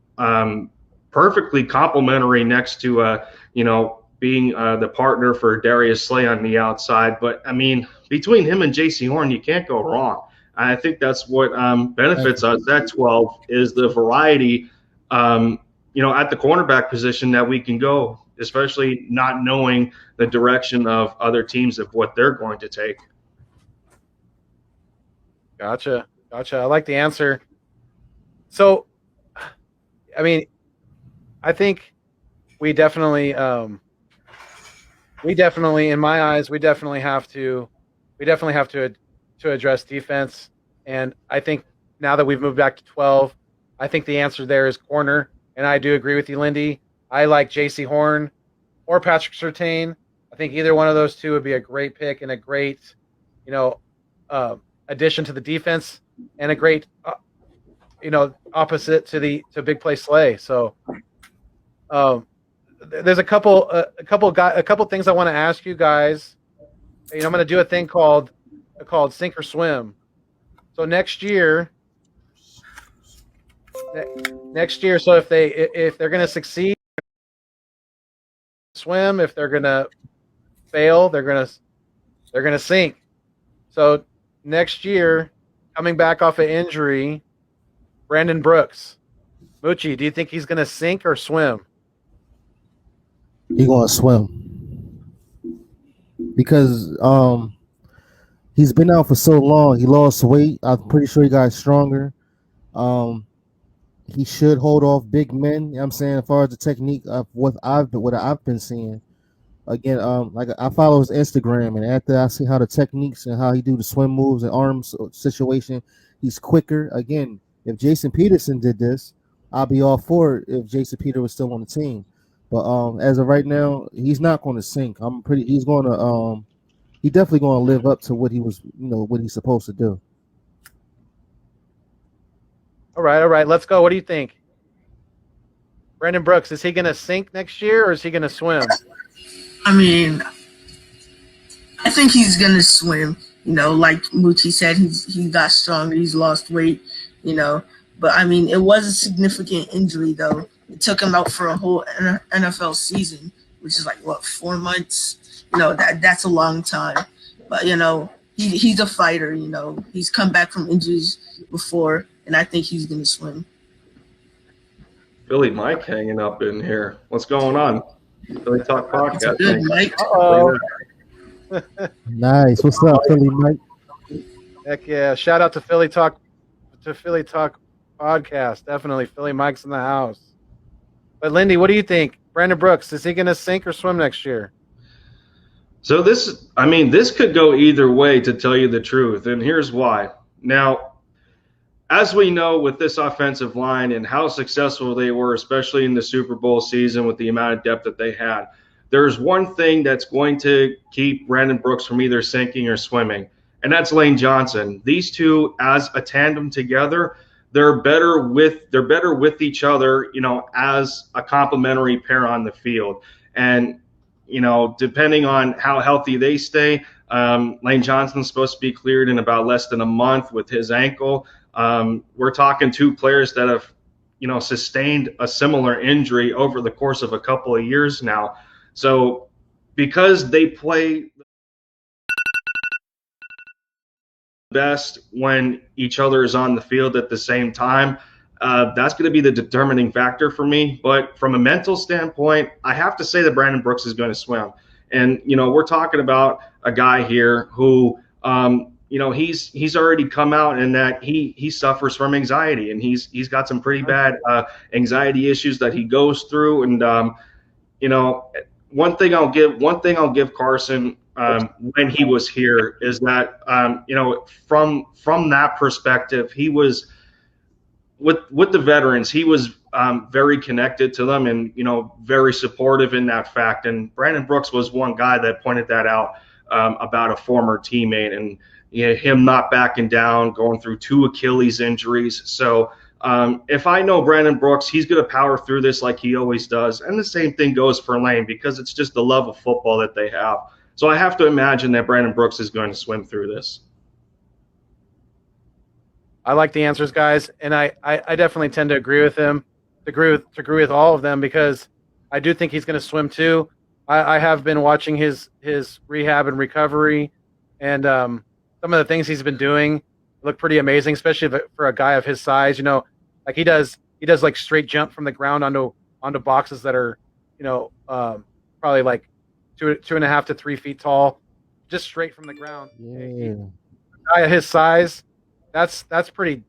perfectly complementary next to being the partner for Darius Slay on the outside. But I mean, between him and JC Horn, you can't go wrong. I think that's what benefits us at 12 is the variety, at the cornerback position that we can go, especially not knowing the direction of other teams of what they're going to take. Gotcha. I like the answer. So, I mean, I think we definitely, in my eyes, we definitely have to address defense. And I think now that we've moved back to 12, I think the answer there is corner. And I do agree with you, Lindy. I like JC Horn or Patrick Surtain. I think either one of those two would be a great pick and a great, addition to the defense, and a great, opposite to big play Slay. So, there's a couple things I want to ask you guys. I'm going to do a thing called sink or swim. So next year, so if they're going to succeed, swim. If they're going to fail, they're going to sink. So next year, coming back off an injury, Brandon Brooks, Moochie, do you think he's going to sink or swim? he's gonna swim because he's been out for so long. He lost weight. I'm pretty sure he got stronger. He should hold off big men. You know what I'm saying, as far as the technique of what I've been seeing. Again, like I follow his Instagram, and after I see how the techniques and how he do the swim moves and arms situation, he's quicker. Again, if Jason Peterson did this, I'll be all for it if Jason Peter was still on the team. But as of right now, he's not going to sink. He's going to he definitely going to live up to what he was, what he's supposed to do. All right. Let's go. What do you think? Brandon Brooks, is he going to sink next year or is he going to swim? I mean, I think he's gonna swim. Like Moochie said, he got stronger. He's lost weight. But I mean, it was a significant injury though. It took him out for a whole NFL season, which is like 4 months. That's a long time. But he's a fighter. He's come back from injuries before, and I think he's gonna swim. Philly Mike hanging up in here. What's going on? Philly Talk Podcast. Good, Mike. Uh-oh. Nice. What's up, Philly Mike? Heck yeah. Shout out to Philly Talk Podcast. Definitely. Philly Mike's in the house. But Lindy, what do you think? Brandon Brooks, is he going to sink or swim next year? So this could go either way, to tell you the truth. And here's why. Now, as we know with this offensive line and how successful they were, especially in the Super Bowl season with the amount of depth that they had, there's one thing that's going to keep Brandon Brooks from either sinking or swimming, and that's Lane Johnson. These two as a tandem together, they're better with each other, as a complementary pair on the field. And, depending on how healthy they stay, Lane Johnson's supposed to be cleared in about less than a month with his ankle. We're talking two players that have, sustained a similar injury over the course of a couple of years now. So because they play best when each other is on the field at the same time, that's going to be the determining factor for me. But from a mental standpoint, I have to say that Brandon Brooks is going to swim. And, we're talking about a guy here who, he's already come out in that he suffers from anxiety, and he's got some pretty bad anxiety issues that he goes through. And, one thing I'll give Carson when he was here is that, from that perspective, he was with the veterans. He was very connected to them and, very supportive in that fact. And Brandon Brooks was one guy that pointed that out about a former teammate, and him not backing down, going through 2 Achilles injuries. So if I know Brandon Brooks, he's going to power through this like he always does. And the same thing goes for Lane, because it's just the love of football that they have. So I have to imagine that Brandon Brooks is going to swim through this. I like the answers, guys, and I definitely tend to agree with him, agree with all of them, because I do think he's going to swim too. I have been watching his rehab and recovery, and some of the things he's been doing look pretty amazing, especially for a guy of his size. Like he does like straight jump from the ground onto boxes that are, probably like 2.5 to 3 feet tall, just straight from the ground. Yeah. A guy of his size, that's pretty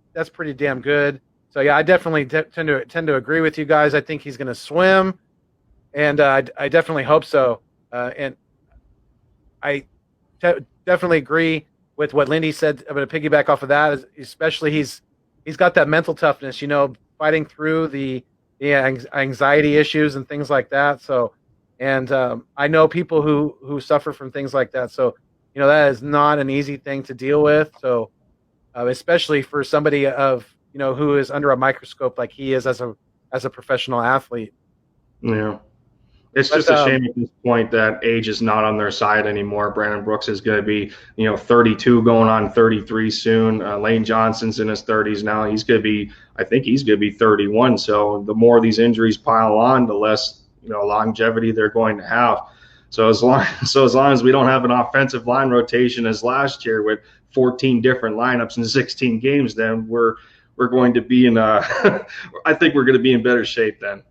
damn good. So yeah, I definitely tend to agree with you guys. I think he's going to swim, and I definitely hope so. And I definitely agree with what Lindy said. I'm going to piggyback off of that, especially he's got that mental toughness, fighting through the anxiety issues and things like that. So, and I know people who suffer from things like that. So, that is not an easy thing to deal with. So, especially for somebody of, who is under a microscope like he is as a professional athlete. Yeah. It's just a shame at this point that age is not on their side anymore. Brandon Brooks is going to be, 32 going on 33 soon. Lane Johnson's in his 30s now. I think he's going to be 31. So the more these injuries pile on, the less, longevity they're going to have. So as long as we don't have an offensive line rotation as last year with 14 different lineups in 16 games, then we're going to be in I think we're going to be in better shape then.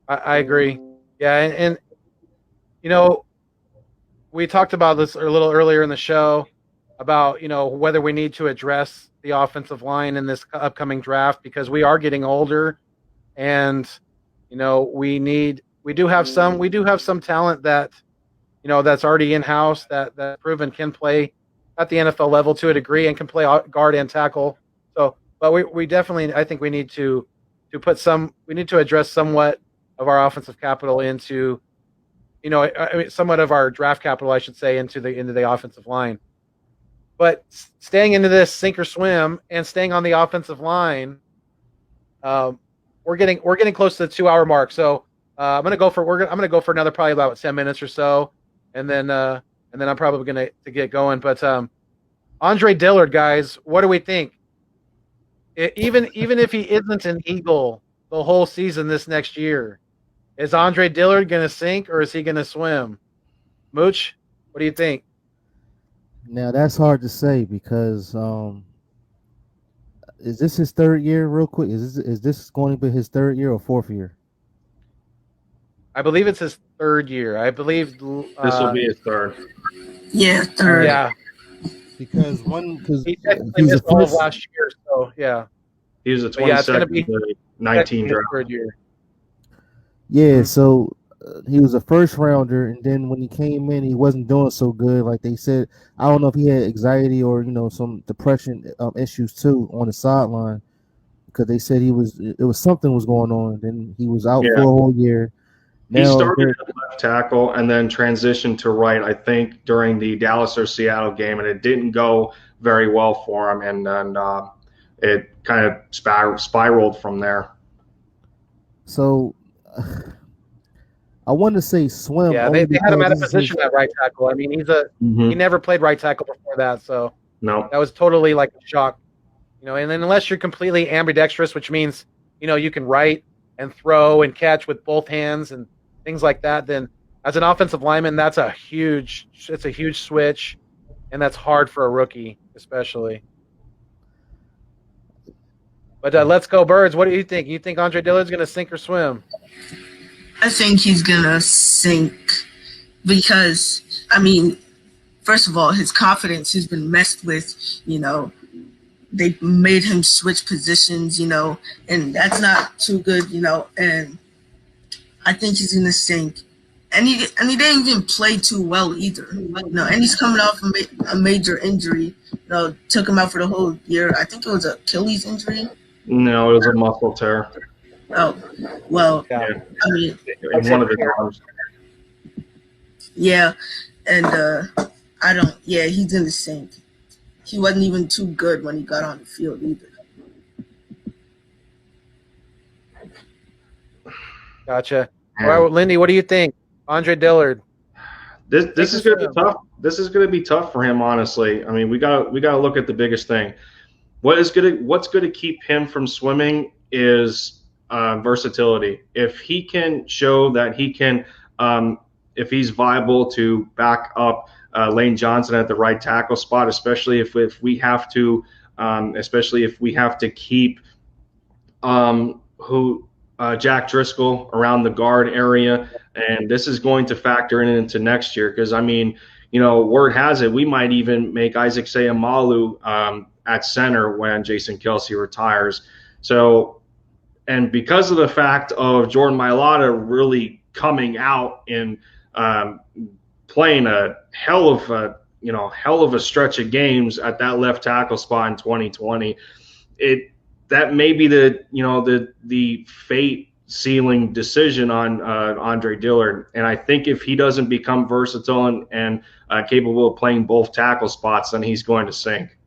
I agree. Yeah, and we talked about this a little earlier in the show about whether we need to address the offensive line in this upcoming draft, because we are getting older, and we do have some talent that that's already in house that proven can play at the NFL level to a degree and can play guard and tackle. So, but we definitely, I think we need to address somewhat of our offensive capital into, somewhat of our draft capital, I should say, into the offensive line. But staying into this sink or swim and staying on the offensive line, we're getting close to the 2-hour mark. So I'm gonna go for another probably about 10 minutes or so, and then I'm probably gonna get going. But Andre Dillard, guys, what do we think? Even if he isn't an Eagle the whole season this next year, is Andre Dillard going to sink or is he going to swim? Mooch, what do you think? Now that's hard to say, because is this his 3rd year? Real quick, is this going to be his 3rd year or 4th year? I believe it's his 3rd year. I believe this will be his 3rd. Yeah, 3rd. Yeah, because he technically missed all of last year. So yeah, he was a 22nd, 19 draft. 3rd year. Yeah, so he was a 1st rounder, and then when he came in, he wasn't doing so good. Like they said, I don't know if he had anxiety or some depression issues too on the sideline, because they said it was something was going on. Then he was out for a whole year. He started at left tackle and then transitioned to right, I think, during the Dallas or Seattle game, and it didn't go very well for him, and then it kind of spiraled from there. So I want to say swim Yeah, only they had him because out of this is his. position at right tackle. I mean, he never played right tackle before that, so No. that was totally like a shock. And then unless you're completely ambidextrous, which means you can write and throw and catch with both hands and things like that, then as an offensive lineman, it's a huge switch, and that's hard for a rookie, especially. But let's go, Birds. What do you think? You think Andre Dillard's going to sink or swim? I think he's gonna sink because, I mean, first of all, his confidence has been messed with. They made him switch positions, and that's not too good, and I think he's gonna sink. And he didn't even play too well either. And he's coming off a major injury. Took him out for the whole year. I think it was an Achilles injury. No, it was a muscle tear. Oh, well, Yeah. I mean, In one of his arms. yeah, and he's in the sink. He wasn't even too good when he got on the field either. Gotcha. All right, well, Lindy, what do you think? Andre Dillard. This is going to be tough. This is going to be tough for him, honestly. I mean, we got to look at the biggest thing. What's going to keep him from swimming is versatility. If he can show that he can, if he's viable to back up Lane Johnson at the right tackle spot, especially if we have to, keep Jack Driscoll around the guard area, and this is going to factor into next year because, I mean, word has it we might even make Isaac Seumalo at center when Jason Kelce retires. So, and because of the fact of Jordan Mailata really coming out and playing a hell of a stretch of games at that left tackle spot in 2020, that may be the fate sealing decision on Andre Dillard. And I think if he doesn't become versatile and capable of playing both tackle spots, then he's going to sink.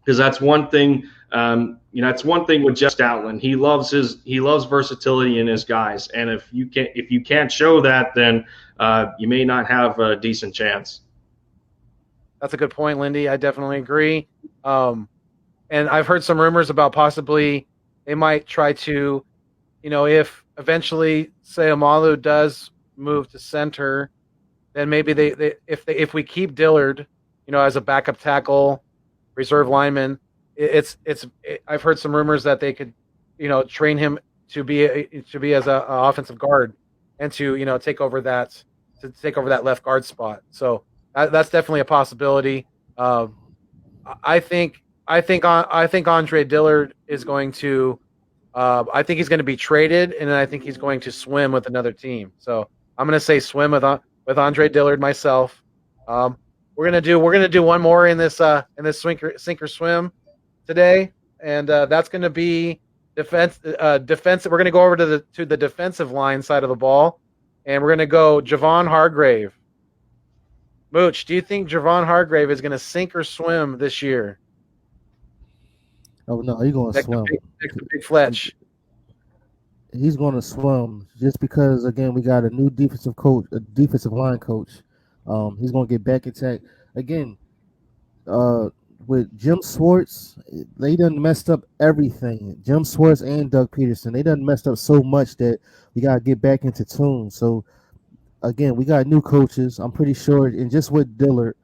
Because that's one thing. That's one thing with Jeff Stoutland. He loves versatility in his guys, and if you can't show that, then you may not have a decent chance. That's a good point, Lindy. I definitely agree. And I've heard some rumors about possibly they might try to, if eventually Seumalo does move to center, then maybe if we keep Dillard, as a backup tackle, reserve lineman, I've heard some rumors that they could, train him to be as a offensive guard and to take over that left guard spot. So that's definitely a possibility. I think Andre Dillard is going to. I think he's going to be traded, and I think he's going to swim with another team. So I'm going to say swim with Andre Dillard myself. We're gonna do one more in this sink or swim today, and that's going to be defense. We're going to go over to the defensive line side of the ball, and we're going to go Javon Hargrave. Mooch, do you think Javon Hargrave is going to sink or swim this year? Oh no, he's going to swim. Next to Big Fletch. He's going to swim just because, again, we got a new defensive line coach. He's going to get back intact again. With Jim Schwartz, they done messed up everything. Jim Schwartz and Doug Peterson, they done messed up so much that we got to get back into tune. So again, we got new coaches. I'm pretty sure, and just with Dillard,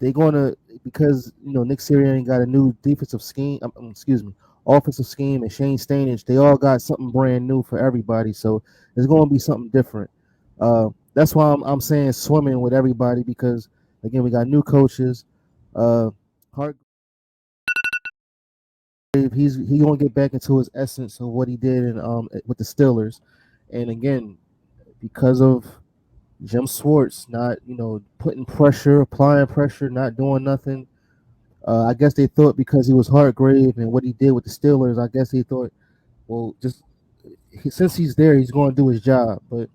they're going to, because Nick Sirianni got a new defensive scheme. Offensive scheme, and Shane Stanage, they all got something brand new for everybody. So it's going to be something different. That's why I'm saying swimming with everybody, because again, we got new coaches. He's going to get back into his essence of what he did with the Steelers, and again, because of Jim Schwartz not applying pressure, not doing nothing. I guess they thought because he was Hargrave and what he did with the Steelers, I guess they thought, well, since he's there, he's going to do his job. But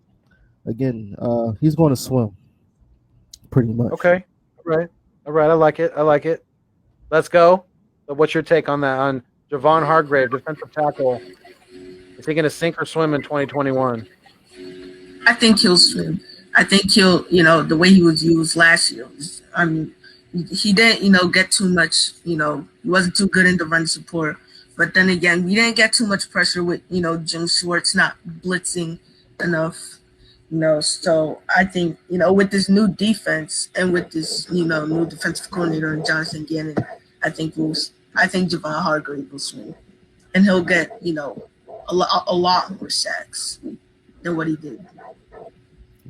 again, he's going to swim, pretty much. Okay, all right. I like it. Let's go. So what's your take on that? On Javon Hargrave, defensive tackle, is he going to sink or swim in 2021? I think he'll swim. I think he'll, the way he was used last year. I mean, he didn't, get too much, he wasn't too good in the run support. But then again, we didn't get too much pressure with, Jim Schwartz not blitzing enough, So I think, with this new defense and with this, new defensive coordinator and Jonathan Gannon, I think Javon Hargrave will swing. And he'll get, a lot more sacks than what he did.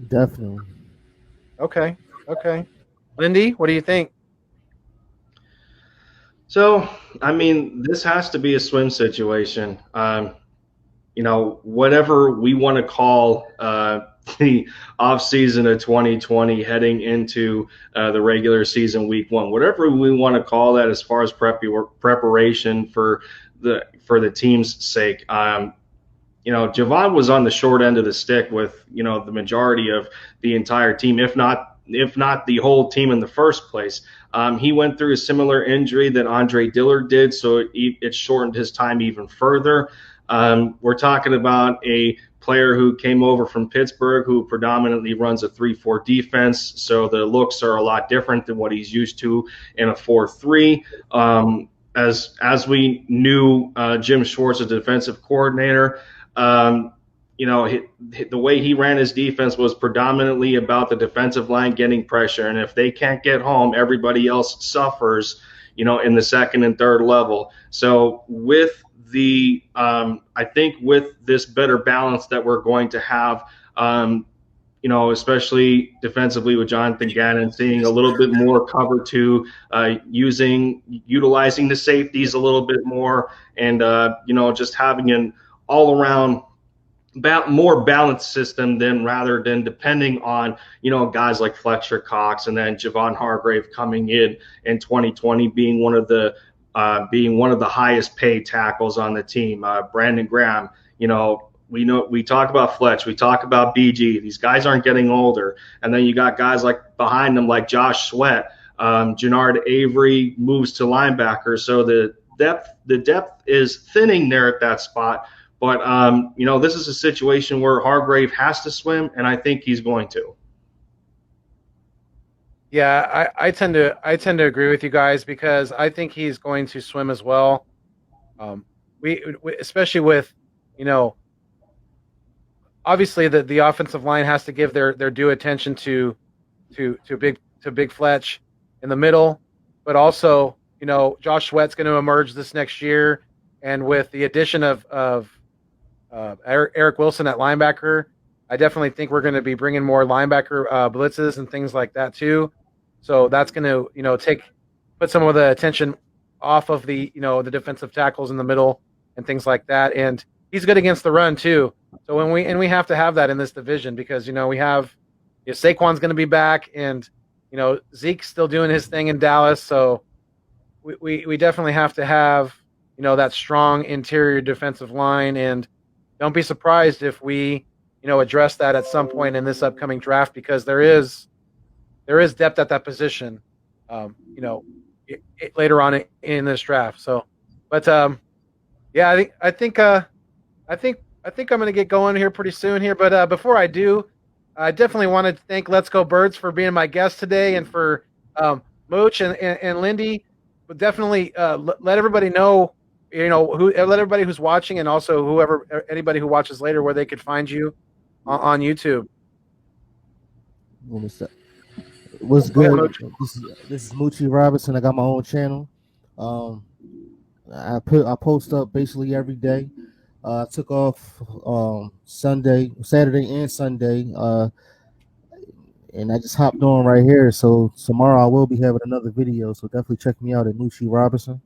Definitely. Okay. Lindy, what do you think? So, I mean, this has to be a swim situation. Whatever we want to call the offseason of 2020 heading into the regular season week 1, whatever we want to call that as far as preparation for the team's sake. Javon was on the short end of the stick with, the majority of the entire team, if not the whole team in the first place. He went through a similar injury that Andre Dillard did, so it shortened his time even further. We're talking about a player who came over from Pittsburgh who predominantly runs a 3-4 defense, so the looks are a lot different than what he's used to in a 4-3. As we knew, Jim Schwartz, a defensive coordinator, the way he ran his defense was predominantly about the defensive line getting pressure. And if they can't get home, everybody else suffers, in the second and third level. So with I think with this better balance that we're going to have, especially defensively with Jonathan Gannon, seeing a little bit more cover two, utilizing the safeties a little bit more, and, just having an all-around more balanced system rather than depending on, guys like Fletcher Cox and then Javon Hargrave coming in 2020 being one of the highest paid tackles on the team. Brandon Graham, we talk about Fletch, we talk about BG. These guys aren't getting older. And then you got guys like behind them like Josh Sweat, Jannard Avery moves to linebacker. So the depth is thinning there at that spot. But, this is a situation where Hargrave has to swim, and I think he's going to. Yeah, I tend to agree with you guys because I think he's going to swim as well. We especially with, obviously the offensive line has to give their due attention to Big Fletch in the middle, but also, Josh Sweat's going to emerge this next year, and with the addition of Eric Wilson at linebacker, I definitely think we're going to be bringing more linebacker blitzes and things like that too. So that's going to, put some of the attention off of the defensive tackles in the middle and things like that. And he's good against the run too. So we have to have that in this division because, we have, Saquon's going to be back and, Zeke's still doing his thing in Dallas. So we definitely have to have, that strong interior defensive line, and don't be surprised if we, address that at some point in this upcoming draft because there is depth at that position, later on in this draft. So, but yeah, I think I'm going to get going here pretty soon here. But before I do, I definitely want to thank Let's Go Birds for being my guest today, and for Mooch and Lindy. But definitely let everybody know. Let everybody who's watching, and also anybody who watches later, where they could find you on YouTube. What's good? This is Moochie Robinson. I got my own channel. I post up basically every day. I took off Saturday and Sunday, and I just hopped on right here. So tomorrow I will be having another video. So definitely check me out at Moochie Robinson.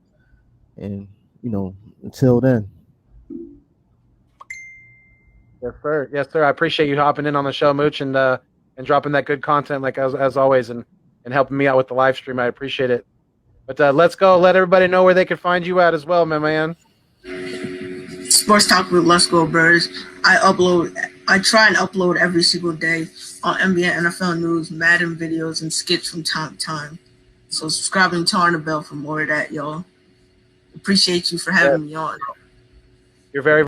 And until then. Yes, sir. I appreciate you hopping in on the show, Mooch, and dropping that good content like as always, and helping me out with the live stream. I appreciate it. But let's go. Let everybody know where they can find you at as well, my man. Sports Talk with Let's Go Birds. I try and upload every single day on NBA, NFL news, Madden videos, and skits from time to time. So subscribe and turn the bell for more of that, y'all. Appreciate you for having me on. You're very